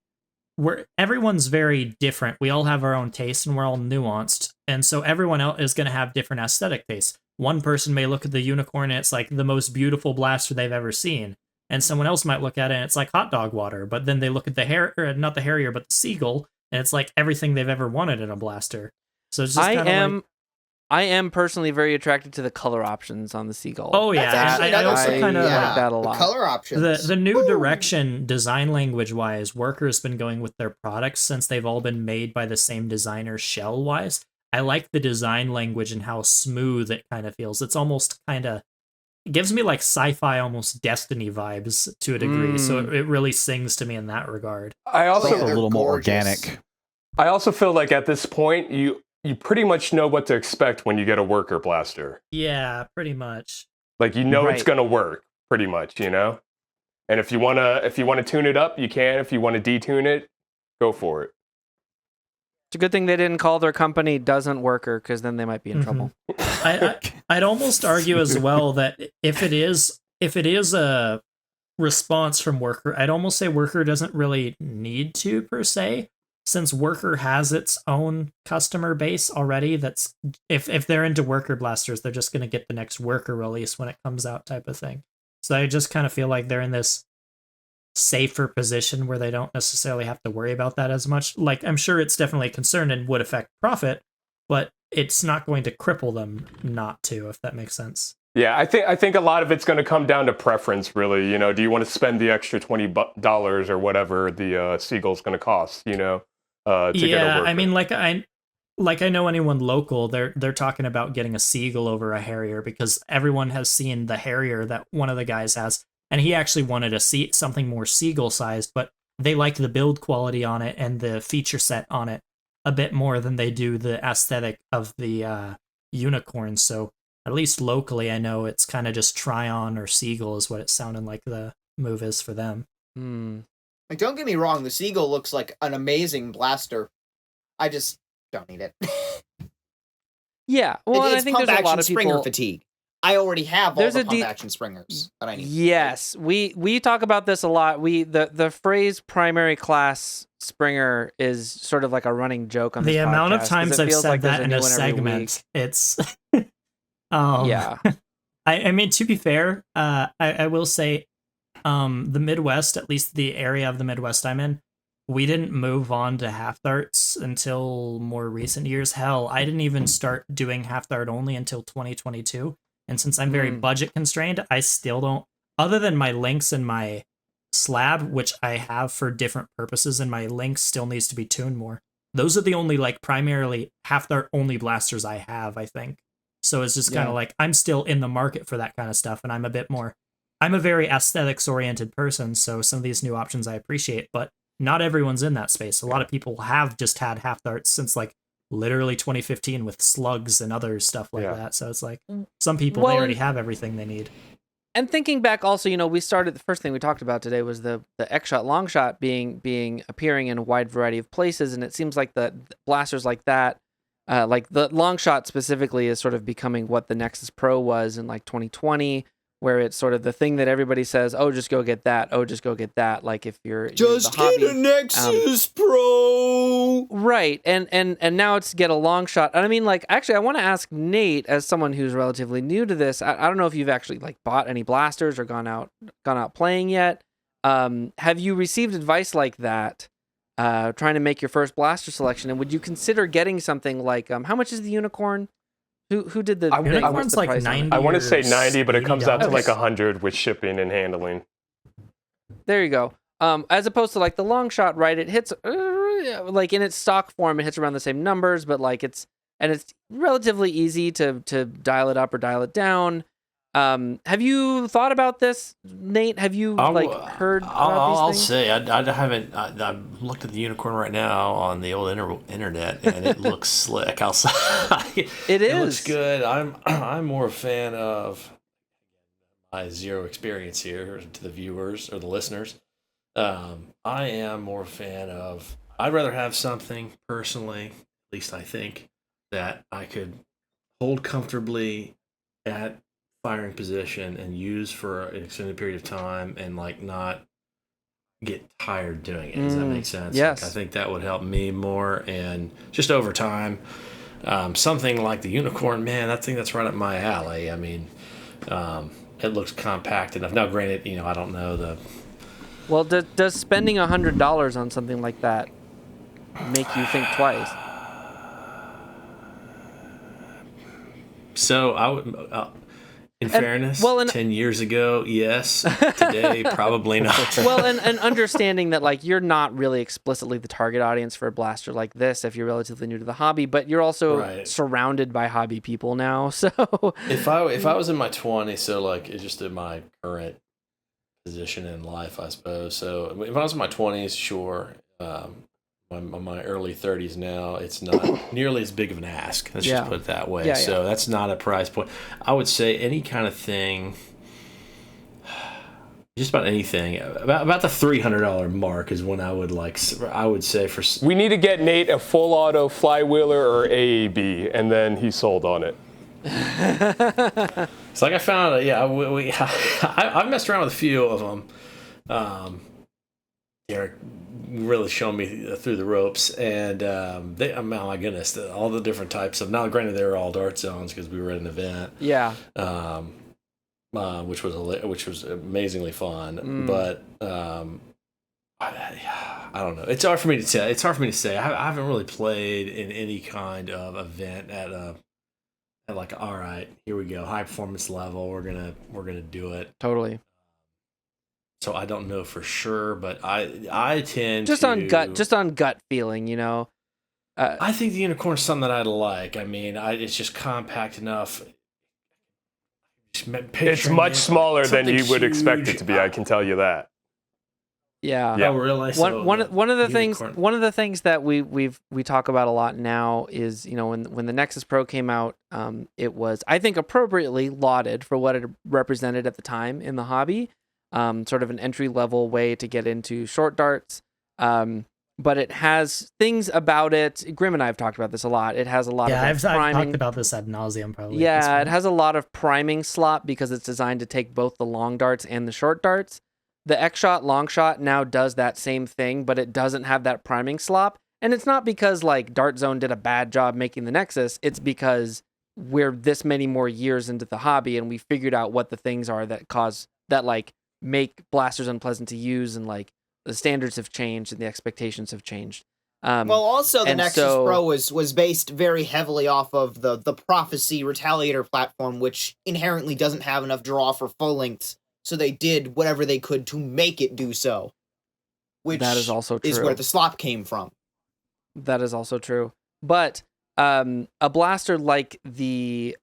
everyone's very different. We all have our own tastes and we're all nuanced. And so everyone else is going to have different aesthetic tastes. One person may look at the Unicorn and it's like the most beautiful blaster they've ever seen. And someone else might look at it and it's like hot dog water. But then they look at not the Harrier, but the Seagull, and it's like everything they've ever wanted in a blaster. So it's just I am personally very attracted to the color options on the Seagull. Oh yeah, I also kind of like that a lot. The color options. The new direction, design language wise, Worker's been going with their products since they've all been made by the same designer shell wise. I like the design language and how smooth it kind of feels. It's almost kind of, it gives me like sci-fi, almost Destiny vibes to a degree. So it really sings to me in that regard. I also a little more organic. I also feel like at this point you pretty much know what to expect when you get a Worker blaster. Yeah, pretty much. Like it's gonna work, pretty much, And if you wanna tune it up, you can. If you want to detune it, go for it. It's a good thing they didn't call their company Doesn't Worker, because then they might be in trouble. I'd almost argue as well that if it is a response from Worker, I'd almost say Worker doesn't really need to per se, since Worker has its own customer base already. That's if they're into Worker blasters, they're just going to get the next Worker release when it comes out, type of thing. So I just kind of feel like they're in this safer position where they don't necessarily have to worry about that as much. Like, I'm sure it's definitely a concern and would affect profit, but it's not going to cripple them not to, if that makes sense. Yeah, I think a lot of it's going to come down to preference, really. Do you want to spend the extra $20 or whatever the Seagull's going to cost? To get a Worker? I mean, like I know anyone local, they're talking about getting a Seagull over a Harrier because everyone has seen the Harrier that one of the guys has, and he actually wanted to see something more Seagull sized, but they like the build quality on it and the feature set on it a bit more than they do the aesthetic of the unicorn. So at least locally, I know it's kind of just Tryon or Seagull is what it sounded like the move is for them. Like, don't get me wrong, the Seagull looks like an amazing blaster. I just don't need it. Yeah, well, it's I think there's a lot of Springer people. fatigue. I already have all the pump action springers that I need. Yes, we talk about this a lot. The phrase primary class Springer is sort of like a running joke on this podcast. The amount of times I've said like that in a segment, it's yeah. I mean, to be fair, I will say, the Midwest, at least the area of the Midwest I'm in, we didn't move on to half darts until more recent years. Hell, I didn't even start doing half dart only until 2022. And since I'm very budget constrained, I still don't, other than my links and my slab, which I have for different purposes, and my links still needs to be tuned more. Those are the only like primarily half dart only blasters I have, I think. So it's just kind of like, I'm still in the market for that kind of stuff. And I'm a very aesthetics oriented person. So some of these new options I appreciate, but not everyone's in that space. A lot of people have just had half darts since like literally 2015 with slugs and other stuff like that. So it's like some people, they already have everything they need. And thinking back also, we started, the first thing we talked about today was the X-Shot, long shot appearing in a wide variety of places. And it seems like the blasters like that, like the long shot specifically is sort of becoming what the Nexus Pro was in like 2020, where it's sort of the thing that everybody says, oh, just go get that. Oh, just go get that. Like if you're just the hobby, get a Nexus Pro. Right. And now it's get a long shot. And I mean, like, actually, I want to ask Nate, as someone who's relatively new to this, I don't know if you've actually like bought any blasters or gone out playing yet. Have you received advice like that, trying to make your first blaster selection? And would you consider getting something like, how much is the unicorn? Who did the unicorn's like 90? I want to say 90, but it comes out to like 100 with shipping and handling. There you go. As opposed to like the long shot, right? It hits like in its stock form, it hits around the same numbers, but like it's relatively easy to dial it up or dial it down. Have you thought about this, Nate? Have you heard about these things? I'll say I haven't. I've looked at the unicorn right now on the old internet, and it looks slick. I'll say it looks good. I'm more a fan of my zero experience here to the viewers or the listeners. I am more a fan of. I'd rather have something personally, at least I think, that I could hold comfortably at firing position and use for an extended period of time and like not get tired doing it. Does that make sense? Yes. Like, I think that would help me more, and just over time, something like the unicorn, man, I think that's right up my alley. I mean, it looks compact enough. Now, granted, I don't know the. Well, does spending $100 on something like that make you think twice? So I would, in fairness, 10 years ago, yes. Today, probably not. Well, and understanding that like you're not really explicitly the target audience for a blaster like this if you're relatively new to the hobby, but you're also surrounded by hobby people now. So if I was in my 20s, so like it's just in my current position in life, I suppose. So if I was in my 20s, sure. My early 30s now, it's not nearly as big of an ask. Let's just put it that way. So that's not a price point. I would say any kind of thing, just about anything, about the $300 mark is when I would say for. We need to get Nate a full auto flywheeler or AAB, and then he's sold on it. It's like I found I've messed around with a few of them. Derek really showing me through the ropes, and oh my goodness, all the different types of. Now, granted, they were all dart zones because we were at an event. Yeah. Which was amazingly fun, but I don't know. It's hard for me to tell. It's hard for me to say. I haven't really played in any kind of event at like, all right, here we go, high performance level. We're gonna do it. Totally. So I don't know for sure, but I tend just on gut feeling, you know. I think the unicorn is something that I'd like. I mean, it's just compact enough. It's much smaller than you would expect it to be. I can tell you that. Yeah. Oh, really? One of the things that we talk about a lot now is, you know, when the Nexus Pro came out, it was, I think, appropriately lauded for what it represented at the time in the hobby. Sort of an entry-level way to get into short darts. But it has things about it. Grim and I have talked about this a lot. It has a lot of I've priming. talked about this ad nauseum probably. Yeah, it has a lot of priming slop because it's designed to take both the long darts and the short darts. The X-Shot long shot now does that same thing, but it doesn't have that priming slop. And it's not because like Dart Zone did a bad job making the Nexus. It's because we're this many more years into the hobby and we figured out what the things are that like make blasters unpleasant to use, and like the standards have changed and the expectations have changed. Well, also the Nexus Pro was based very heavily off of the Prophecy Retaliator platform, which inherently doesn't have enough draw for full lengths. So they did whatever they could to make it do so. Which that is also true. Is where the slop came from. That is also true. But a blaster like the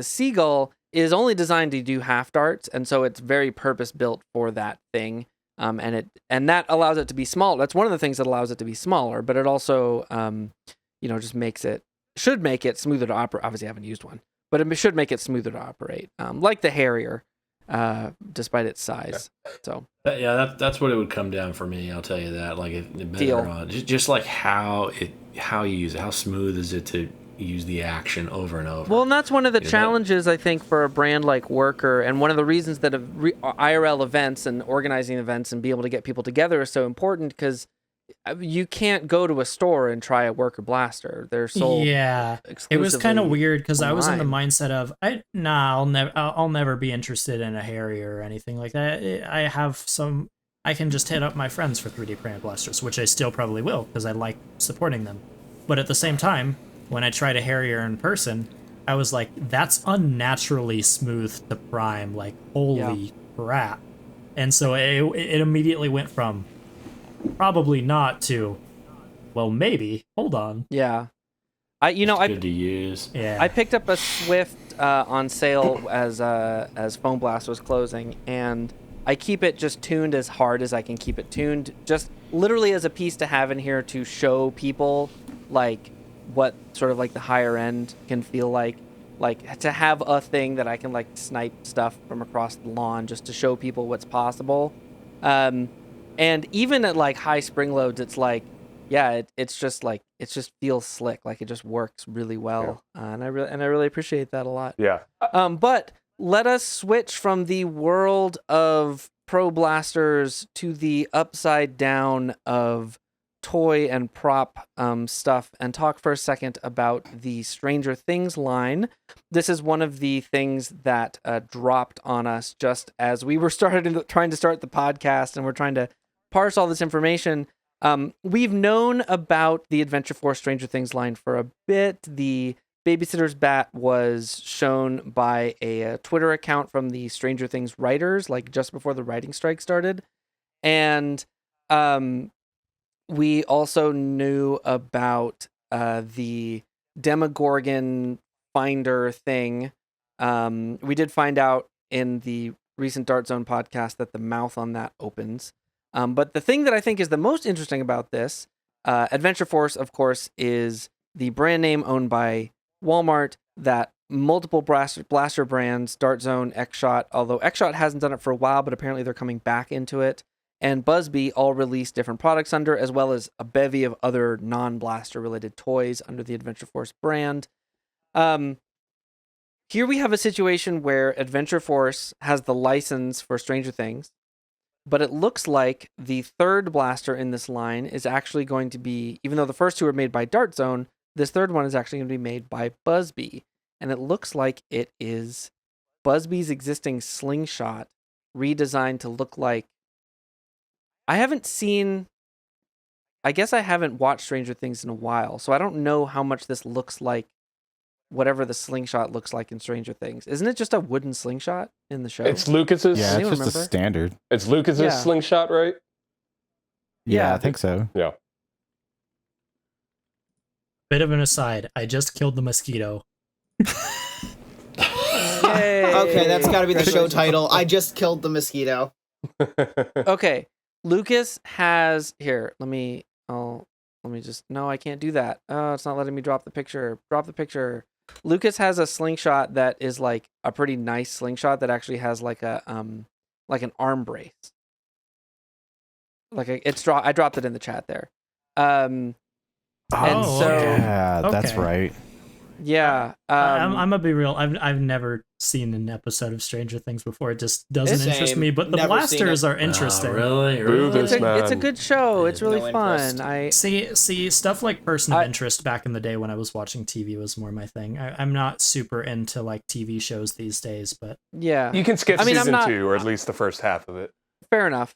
Seagull is only designed to do half darts, and so it's very purpose built for that thing. And that allows it to be small. That's one of the things that allows it to be smaller, but it also just should make it smoother to operate. Obviously I haven't used one, but it should make it smoother to operate. Like the Harrier. Despite its size. So that's what it would come down for me. I'll tell you that. Like just like how you use it, how smooth is it to use the action over and over. Well, and that's one of the challenges I think for a brand like Worker, and one of the reasons that IRL events and organizing events and being able to get people together is so important, because you can't go to a store and try a Worker blaster. They're sold. Yeah, it was kind of weird because I was in the mindset of I'll never be interested in a Harrier or anything like that. I can just hit up my friends for 3D printed blasters, which I still probably will because I like supporting them. But at the same time, when I tried a Harrier in person, I was like, that's unnaturally smooth to prime. Like, holy crap! And so it immediately went from probably not to, well, maybe. Hold on. Yeah, good to use. Yeah, I picked up a Swift on sale as Foam Blast was closing, and I keep it just tuned as hard as I can keep it tuned, just literally as a piece to have in here to show people like what sort of like the higher end can feel like to have a thing that I can like snipe stuff from across the lawn just to show people what's possible. And even at like high spring loads, it's like, it's just feels slick. Like it just works really well. And I really appreciate that a lot. Yeah. But let us switch from the world of pro blasters to the upside down of toy and prop stuff and talk for a second about the Stranger Things line. This is one of the things that dropped on us just as we were trying to start the podcast, and we're trying to parse all this information. We've known about the Adventure Force Stranger Things line for a bit. The Babysitter's Bat was shown by a Twitter account from the Stranger Things writers, like just before the writing strike started. And we also knew about the Demogorgon Finder thing. We did find out in the recent Dart Zone podcast that the mouth on that opens. But the thing that I think is the most interesting about this, Adventure Force, of course, is the brand name owned by Walmart that multiple blaster brands, Dart Zone, X-Shot, although X-Shot hasn't done it for a while, but apparently they're coming back into it, and Buzzbee all release different products under, as well as a bevy of other non-blaster related toys under the Adventure Force brand. Here we have a situation where Adventure Force has the license for Stranger Things, but it looks like the third blaster in this line is actually going to be, even though the first two are made by Dart Zone, this third one is actually going to be made by Buzzbee. And it looks like it is Buzzbee's existing Slingshot redesigned to look like... I guess I haven't watched Stranger Things in a while, so I don't know how much this looks like whatever the Slingshot looks like in Stranger Things. Isn't it just a wooden slingshot in the show? It's Lucas's. Yeah, it's just a standard. It's Lucas's Slingshot, right? Yeah, I think so. Yeah. Bit of an aside, I just killed the mosquito. Okay, that's got to be the show title. I just killed the mosquito. Okay, Lucas has here. Let me just. No, I can't do that. Oh, it's not letting me drop the picture. Drop the picture. Lucas has a slingshot that is like a pretty nice slingshot that actually has like a like an arm brace. I dropped it in the chat there. Yeah, that's right. Yeah, I'm gonna be real. I've never seen an episode of Stranger Things before. It just doesn't interest me. But the blasters are interesting. Really? It's a good show. It's really No fun. interest. See stuff like Person of Interest back in the day when I was watching TV was more my thing. I'm not super into like TV shows these days, but yeah, you can skip season 2 or at least the first half of it. Fair enough.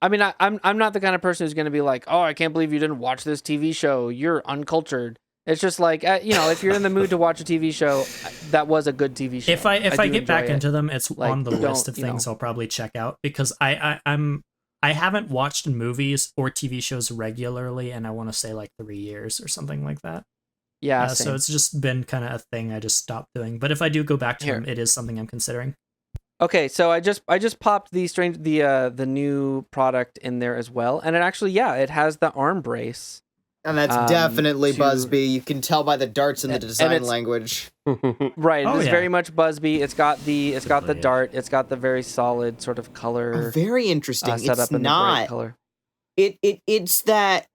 I mean, I'm not the kind of person who's going to be like, oh, I can't believe you didn't watch this TV show. You're uncultured. It's just like, if you're in the mood to watch a TV show, that was a good TV show. If I get back into them, it's like, on the list of things I'll probably check out, because I haven't watched movies or TV shows regularly, and I want to say like 3 years or something like that. Yeah, so it's just been kind of a thing I just stopped doing. But if I do go back to them, it is something I'm considering. Okay, so I just popped the new product in there as well, and it actually it has the arm brace. And that's definitely Buzzbee. You can tell by the darts in the design language. Right, it's very much Buzzbee. It's got the dart. It's got the very solid sort of color. Very interesting. Setup It's in not. The bright color. It's that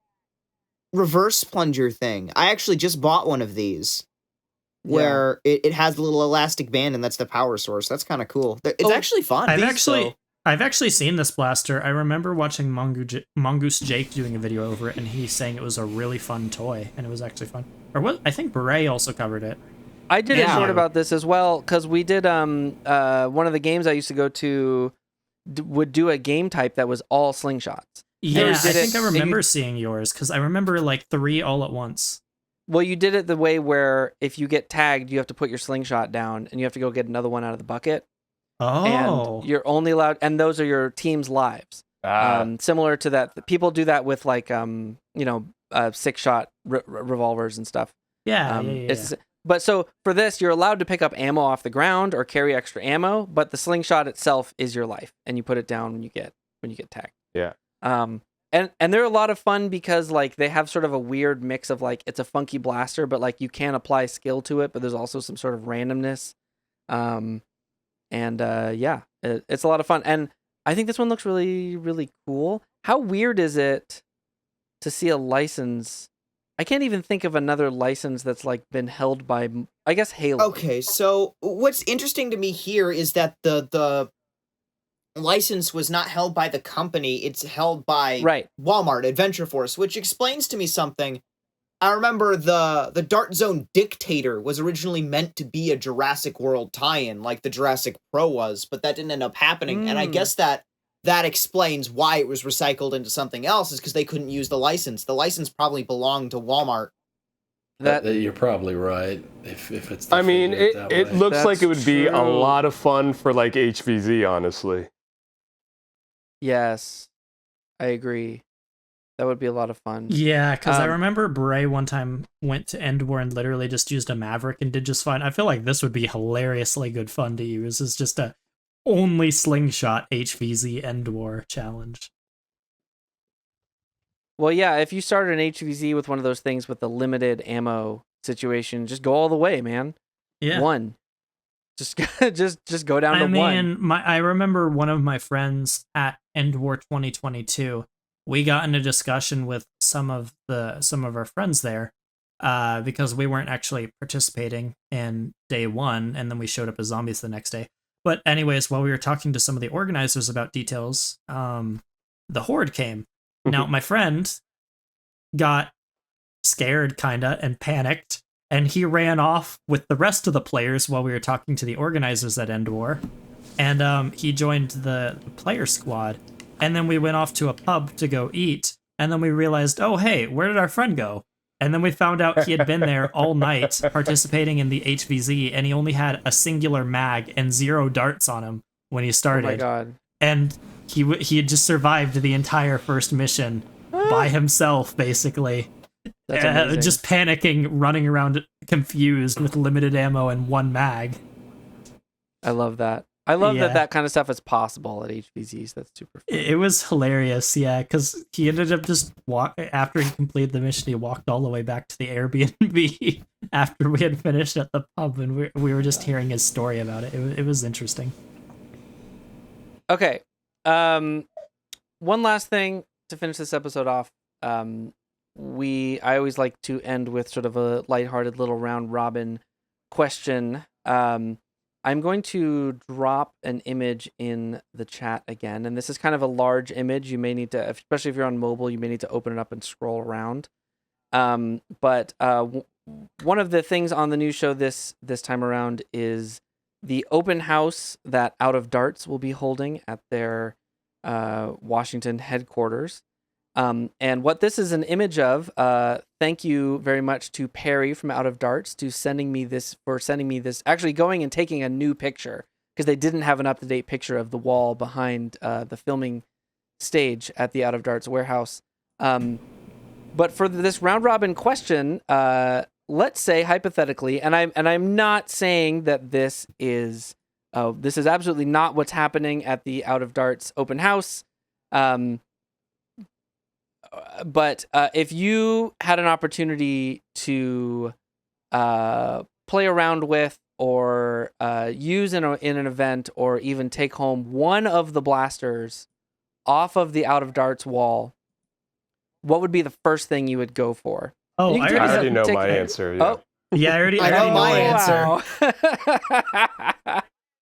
reverse plunger thing. I actually just bought one of these, where it has a little elastic band, and that's the power source. That's kind of cool. It's actually fun. I've actually seen this blaster. I remember watching Mongoose Jake doing a video over it, and he's saying it was a really fun toy, and it was actually fun. Or what? I think Beret also covered it. I did a short about this as well, because we did one of the games I used to go to would do a game type that was all slingshots. Yeah, I think I remember seeing yours, because I remember like 3 all at once. Well, you did it the way where if you get tagged, you have to put your slingshot down, and you have to go get another one out of the bucket. Oh. And you're only allowed, and those are your team's lives. Similar to that, people do that with like 6-shot revolvers and stuff. Yeah. But so for this, you're allowed to pick up ammo off the ground or carry extra ammo, but the slingshot itself is your life, and you put it down when you get tagged. Yeah. And they're a lot of fun because like they have sort of a weird mix of like it's a funky blaster, but like you can apply skill to it, but there's also some sort of randomness. It's a lot of fun. And I think this one looks really, really cool. How weird is it to see a license? I can't even think of another license that's like been held by, I guess, Halo. Okay, so what's interesting to me here is that the license was not held by the company. It's held by Walmart, Adventure Force, which explains to me something. I remember the Dart Zone Dictator was originally meant to be a Jurassic World tie-in, like the Jurassic Pro was, but that didn't end up happening. And I guess that explains why it was recycled into something else, is because they couldn't use the license. The license probably belonged to Walmart. That you're probably right. If it's, I mean, it looks That's like it would be a true. lot of fun for like HVZ, honestly. Yes, I agree. That would be a lot of fun. Yeah, because I remember Bray one time went to End War and literally just used a Maverick and did just fine. I feel like this would be hilariously good fun to use. It's just a only Slingshot HVZ End War challenge. Well, yeah, if you started an HVZ with one of those things with the limited ammo situation, just go all the way, man. Yeah. One. Just go down to one. I remember one of my friends at End War 2022. We got in a discussion with some of our friends there, because we weren't actually participating in day one, and then we showed up as zombies the next day. But anyways, while we were talking to some of the organizers about details, the Horde came. Now, my friend got scared, kinda, and panicked, and he ran off with the rest of the players while we were talking to the organizers at End War, and he joined the player squad. And then we went off to a pub to go eat, and then we realized, oh, hey, where did our friend go? And then we found out he had been there all night participating in the HVZ, and he only had a singular mag and 0 darts on him when he started. Oh my god. And he had just survived the entire first mission by himself, basically. That's amazing. Just panicking, running around confused with limited ammo and 1 mag. I love that. I love that kind of stuff is possible at HVZs. That's super fun. It was hilarious, yeah, because he ended up just after he completed the mission, he walked all the way back to the Airbnb after we had finished at the pub, and we were just hearing his story about it. It was interesting. Okay. One last thing to finish this episode off. I always like to end with sort of a lighthearted little round robin question. I'm going to drop an image in the chat again, and this is kind of a large image. You may need to, especially if you're on mobile, you may need to open it up and scroll around. But one of the things on the new show this time around is the open house that Out of Darts will be holding at their Washington headquarters. And what this is an image of, thank you very much to Perry from Out of Darts for sending me this, actually going and taking a new picture, because they didn't have an up-to-date picture of the wall behind the filming stage at the Out of Darts warehouse. But for this round robin question, let's say hypothetically, and I'm not saying that this is absolutely not what's happening at the Out of Darts open house. But if you had an opportunity to play around with or use in an event or even take home one of the blasters off of the Out of Darts wall, what would be the first thing you would go for? Oh, I already know my answer. Yeah. Oh. Yeah, I already know my answer.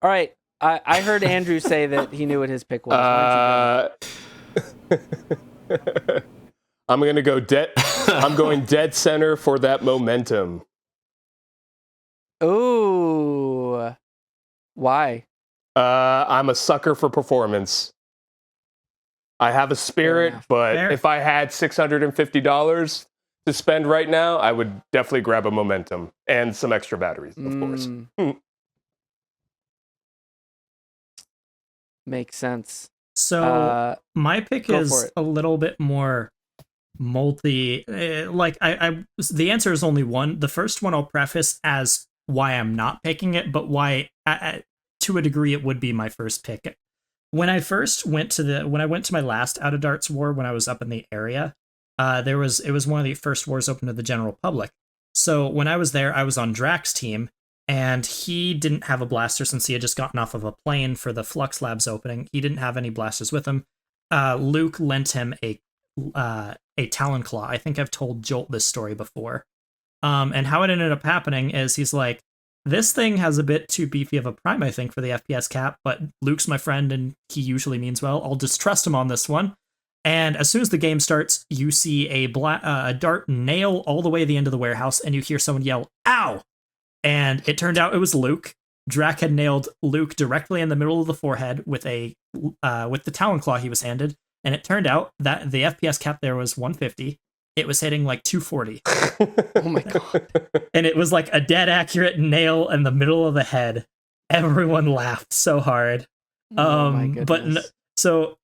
All right. I heard Andrew say that he knew what his pick was. Why don't you go? I'm gonna go dead. I'm going dead center for that momentum. Ooh, why? I'm a sucker for performance. I have a spirit, but if I had $650 to spend right now, I would definitely grab a momentum and some extra batteries, of course. Makes sense. So my pick is a little bit more multi. The answer is only one. The first one I'll preface as why I'm not picking it, but why, to a degree, it would be my first pick. When I went to my last Out of Darts war, when I was up in the area, it was one of the first wars open to the general public. So when I was there, I was on Drax's team, and he didn't have a blaster since he had just gotten off of a plane for the Flux Labs opening. He didn't have any blasters with him. Luke lent him a Talon Claw. I think I've told Jolt this story before. And how it ended up happening is he's like, this thing has a bit too beefy of a prime, I think, for the FPS cap, but Luke's my friend and he usually means well. I'll just trust him on this one. And as soon as the game starts, you see a dart nail all the way to the end of the warehouse, and you hear someone yell, "Ow!" And it turned out it was Luke. Drac had nailed Luke directly in the middle of the forehead with the Talon Claw he was handed, and it turned out that the FPS cap there was 150. it was hitting like 240. Oh my god. And it was like a dead accurate nail in the middle of the head. Everyone laughed so hard. Oh my goodness. So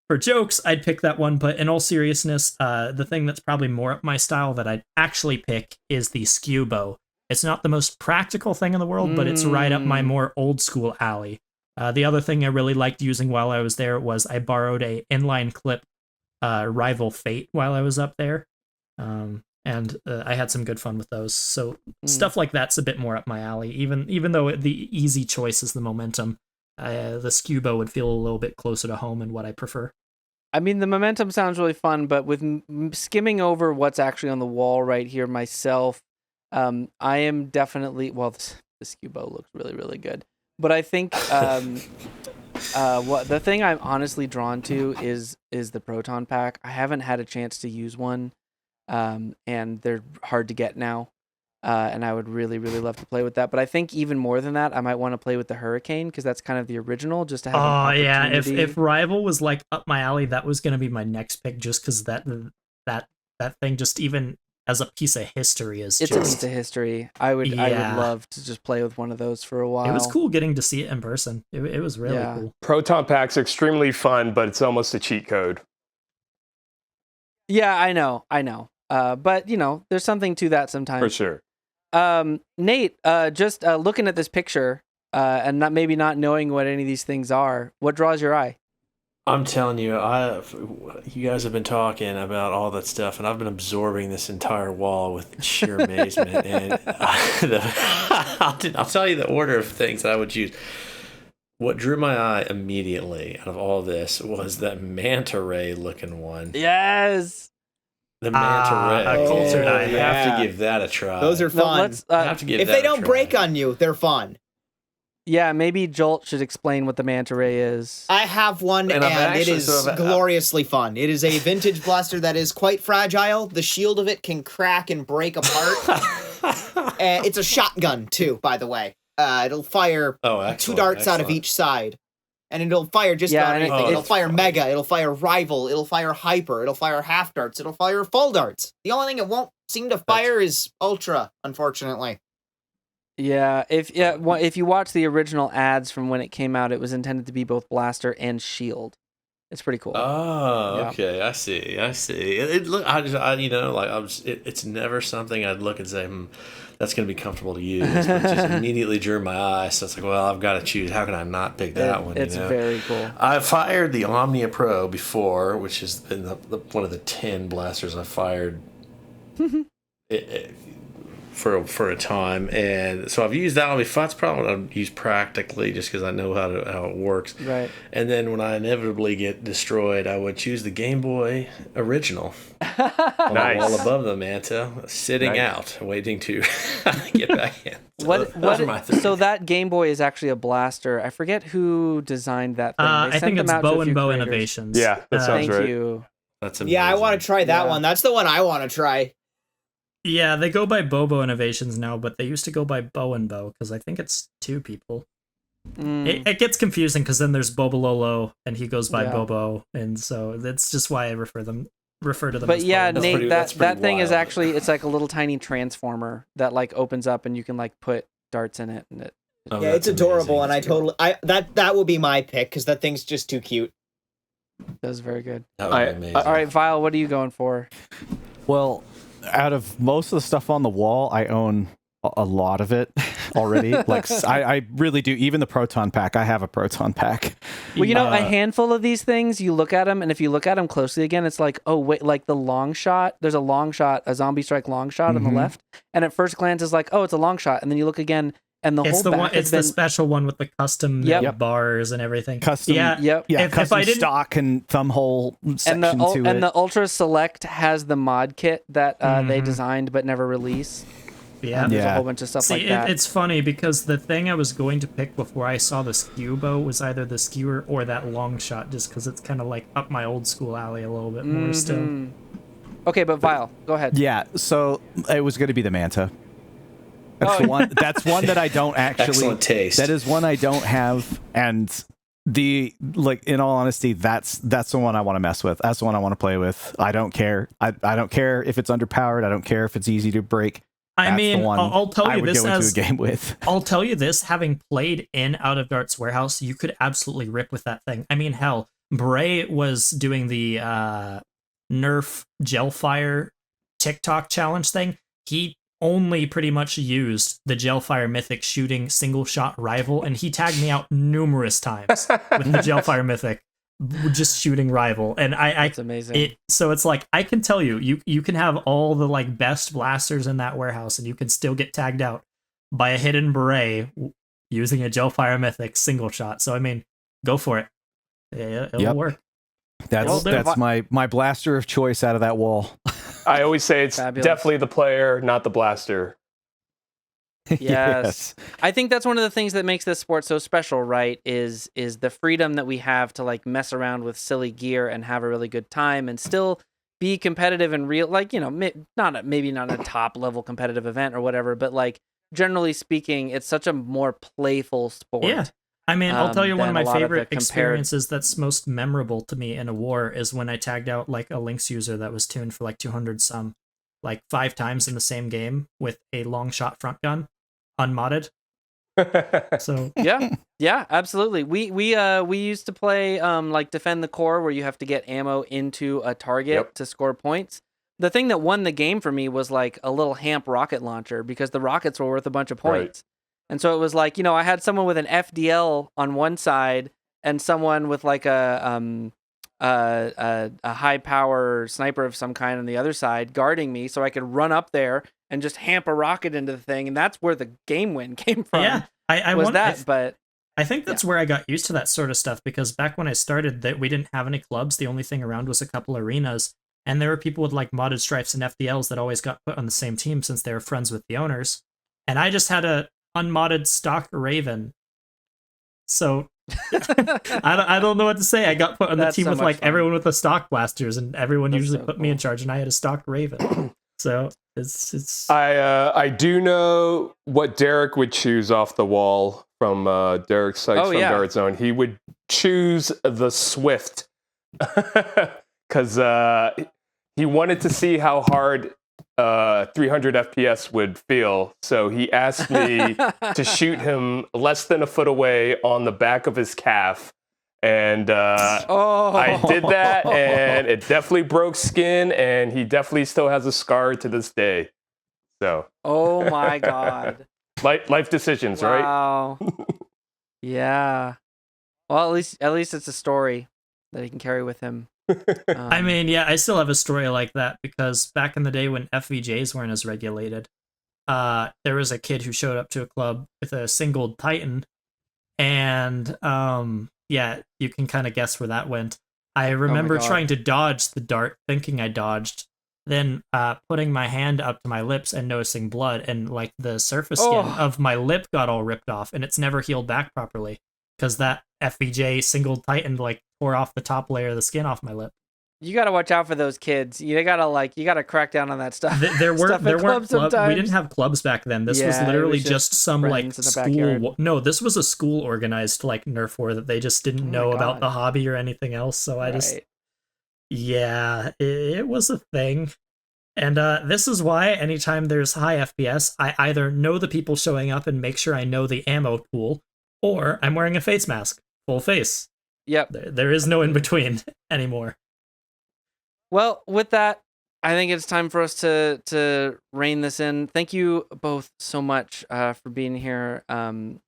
for jokes, I'd pick that one, but in all seriousness, the thing that's probably more up my style that I'd actually pick is the skew bow. It's not the most practical thing in the world, but it's right up my more old school alley. The other thing I really liked using while I was there was I borrowed a inline clip Rival Fate while I was up there. And I had some good fun with those. So stuff like that's a bit more up my alley, even though the easy choice is the momentum. The skew bow would feel a little bit closer to home and what I prefer. I mean, the momentum sounds really fun, but with skimming over what's actually on the wall right here myself, I am definitely, well, the skew bow looks really, really good. But I think what the thing I'm honestly drawn to is the proton pack. I haven't had a chance to use one, and they're hard to get now. And I would really, really love to play with that. But I think even more than that, I might want to play with the Hurricane because that's kind of the original. Just to have. Oh yeah, if Rival was like up my alley, that was going to be my next pick. Just because that thing, just even as a piece of history, it's a piece of history. I would love to just play with one of those for a while. It was cool getting to see it in person. It was really cool. Proton pack's extremely fun, but it's almost a cheat code. Yeah, I know. But there's something to that sometimes. For sure. Nate, just looking at this picture, and maybe not knowing what any of these things are, what draws your eye? I'm telling you, you guys have been talking about all that stuff, and I've been absorbing this entire wall with sheer amazement. And I'll tell you the order of things that I would choose. What drew my eye immediately out of all this was that manta ray looking one. Yes. The manta ray. Cultured I have to give that a try. Those are fun. I have to give if that they a don't try. break on you, they're fun. Yeah, maybe Jolt should explain what the manta ray is. I have one, and it is gloriously fun. It is a vintage blaster that is quite fragile. The shield of it can crack and break apart. It's a shotgun, too, by the way. It'll fire 2 darts out of each side. And it'll fire just about anything. It'll fire Mega, it'll fire Rival, it'll fire Hyper, it'll fire half darts, it'll fire full darts. The only thing it won't seem to fire is Ultra, unfortunately. Yeah, if you watch the original ads from when it came out, it was intended to be both blaster and shield. It's pretty cool. Oh, okay, I see. It's never something I'd look and say, that's going to be comfortable to use. But it just immediately drew my eye. So it's like, well, I've got to choose. How can I not pick that one? It's very cool. I fired the Omnia Pro before, which has been one of the 10 blasters I fired for a time. And so I've used that one before. That's probably what I've used practically just because I know how it works. Right. And then when I inevitably get destroyed, I would choose the Game Boy original. On the wall above the manta, sitting out, waiting to get back in. So that Game Boy is actually a blaster. I forget who designed that thing. I think it's Bow and Bow Innovations. Yeah, that sounds right. Thank you. That's amazing. Yeah, I want to try that one. That's the one I want to try. Yeah, they go by Bobo Innovations now, but they used to go by Bow and Bow because I think it's 2 people. It gets confusing because then there's Bobololo and he goes by Bobo, and so that's just why I refer to them. But yeah, Bobo. Nate, that thing is actually it's like a little tiny transformer that like opens up and you can like put darts in it, and it's adorable, amazing. And that will be my pick because that thing's just too cute. That's very good. That would be amazing. All right, Vile, what are you going for? Well, out of most of the stuff on the wall, I own a lot of it already. Like I really do. Even the proton pack, I have a proton pack. Well, a handful of these things, you look at them, and if you look at them closely again, it's like, oh wait, like the long shot. There's a long shot, a zombie strike long shot on the left, and at first glance, it's like, oh, it's a long shot, and then you look again, and it's the special one with the custom bars and everything. Custom, custom stock and thumbhole section to it. And the Ultra Select has the mod kit that they designed but never released. Yeah, there's a whole bunch of stuff like that. It's funny because the thing I was going to pick before I saw the skew bow was either the skewer or that long shot, just because it's kind of like up my old school alley a little bit more still. Okay, but Vile, go ahead. Yeah, so it was going to be the Manta. That's one that I don't actually. Excellent taste. That is one I don't have, and in all honesty, that's the one I want to mess with. That's the one I want to play with. I don't care. I don't care if it's underpowered. I don't care if it's easy to break. I mean, I'll tell you this as a game with. I'll tell you this, having played in Out of Dart's warehouse, you could absolutely rip with that thing. I mean, hell, Bray was doing the Nerf Gelfire TikTok challenge thing. He only pretty much used the Gelfire Mythic shooting single shot rival, and he tagged me out numerous times with the Gelfire Mythic just shooting rival, and That's amazing. So it's like, I can tell you can have all the like best blasters in that warehouse and you can still get tagged out by a hidden beret using a Gelfire Mythic single shot. So I mean, go for it. It'll work. That's my blaster of choice out of that wall. I always say it's Fabulous. Definitely the player, not the blaster. Yes. I think that's one of the things that makes this sport so special, right? Is the freedom that we have to like mess around with silly gear and have a really good time and still be competitive and real, like, you know, maybe not a top level competitive event or whatever, but like generally speaking, it's such a more playful sport. Yeah. I mean, I'll tell you one of my favorite compared experiences that's most memorable to me in a war is when I tagged out like a Lynx user that was tuned for like 200 some, like 5 times in the same game with a long shot front gun, unmodded. So yeah, absolutely. We used to play like Defend the Core, where you have to get ammo into a target to score points. The thing that won the game for me was like a little Hamp rocket launcher, because the rockets were worth a bunch of points. Right. And so it was like, you know, I had someone with an FDL on one side and someone with like a high power sniper of some kind on the other side guarding me, so I could run up there and just hamp a rocket into the thing, and that's where the game win came from. Yeah, but I think that's where I got used to that sort of stuff, because back when I started, that we didn't have any clubs. The only thing around was a couple arenas, and there were people with like modded stripes and FDLs that always got put on the same team since they were friends with the owners, and I just had a unmodded stock Raven. So I don't know what to say. I got put on the team with like everyone with the stock blasters, and everyone usually put me in charge, and I had a stock Raven. So it's I do know what Derek would choose off the wall from Derek Sykes from Dart Zone. He would choose the Swift because he wanted to see how hard 300 FPS would feel. So he asked me to shoot him less than a foot away on the back of his calf. And I did that, and it definitely broke skin, and he definitely still has a scar to this day. So. Oh my God. Life decisions, right? Wow. Yeah. Well, at least it's a story that he can carry with him. I mean, yeah, I still have a story like that, because back in the day when FVJs weren't as regulated, there was a kid who showed up to a club with a single Titan, and yeah, you can kind of guess where that went. I remember trying to dodge the dart, thinking I dodged, then putting my hand up to my lips and noticing blood, and like the surface skin of my lip got all ripped off, and it's never healed back properly, because that FVJ single Titan like tore off the top layer of the skin off my lip. You gotta watch out for those kids. You gotta crack down on that stuff. There weren't clubs. We didn't have clubs back then. This was literally just some like school. No, this was a school organized like Nerf war that they just didn't know about the hobby or anything else. So I just, it was a thing. And this is why anytime there's high FPS, I either know the people showing up and make sure I know the ammo pool, or I'm wearing a face mask, full face. Yep. There is no in between anymore. Well, with that, I think it's time for us to rein this in. Thank you both so much for being here,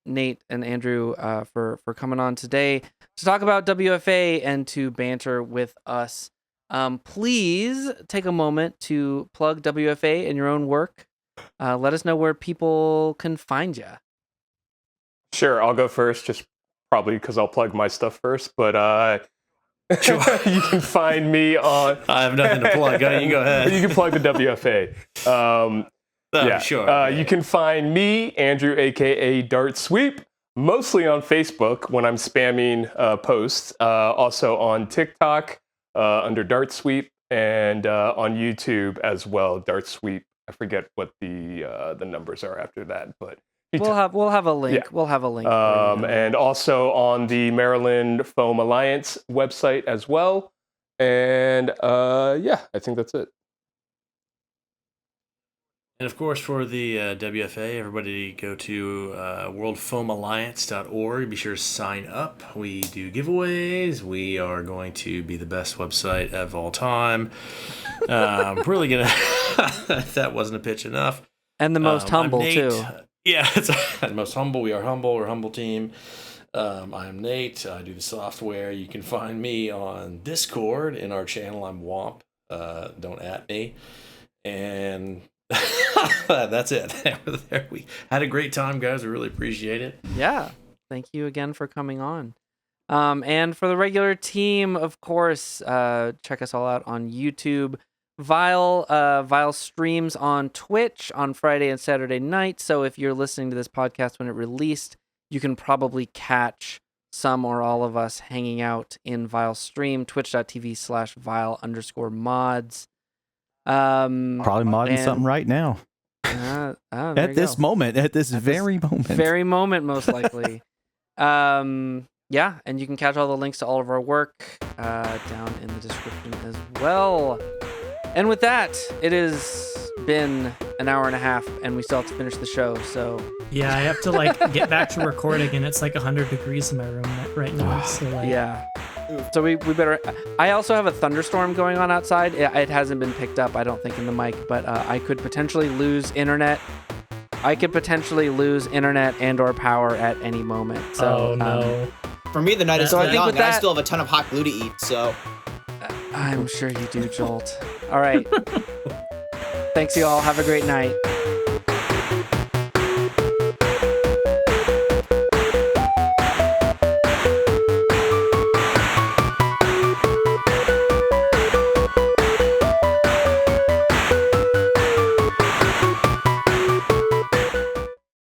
Nate and Andrew, for coming on today to talk about WFA and to banter with us. Please take a moment to plug WFA in your own work. Let us know where people can find you. Sure, I'll go first, just probably because I'll plug my stuff first, but sure. You can find me on... I have nothing to plug. You go ahead. You can plug the WFA. Sure. You can find me, Andrew, a.k.a. Dart Sweep, mostly on Facebook when I'm spamming posts. Also on TikTok under Dart Sweep, and on YouTube as well, Dart Sweep. I forget what the numbers are after that, but We'll have a link. Yeah. We'll have a link. And also on the Maryland Foam Alliance website as well. And I think that's it. And of course, for the WFA, everybody go to worldfoamalliance.org. Be sure to sign up. We do giveaways. We are going to be the best website of all time. Really gonna. If that wasn't a pitch enough. And the most humble too. Yeah, it's the most humble. We are humble. We're a humble team. I'm Nate. I do the software. You can find me on Discord in our channel. I'm Womp. Don't at me. And that's it. There we had a great time, guys. We really appreciate it. Yeah. Thank you again for coming on. And for the regular team, of course, check us all out on YouTube. Vile streams on Twitch on Friday and Saturday night. So if you're listening to this podcast when it released, you can probably catch some or all of us hanging out in Vile stream, twitch.tv/Vile_mods. Probably modding something right now. At this moment, very moment, most likely. And you can catch all the links to all of our work down in the description as well. And with that, it has been an hour and a half, and we still have to finish the show. So yeah, I have to get back to recording, and it's 100 degrees in my room right now. So yeah. So we better. I also have a thunderstorm going on outside. It hasn't been picked up, I don't think, in the mic, but I could potentially lose internet. And/or power at any moment. So, oh no. For me, the night is still young, and I still have a ton of hot glue to eat. So I'm sure you do, Jolt. All right. Thanks, you all. Have a great night.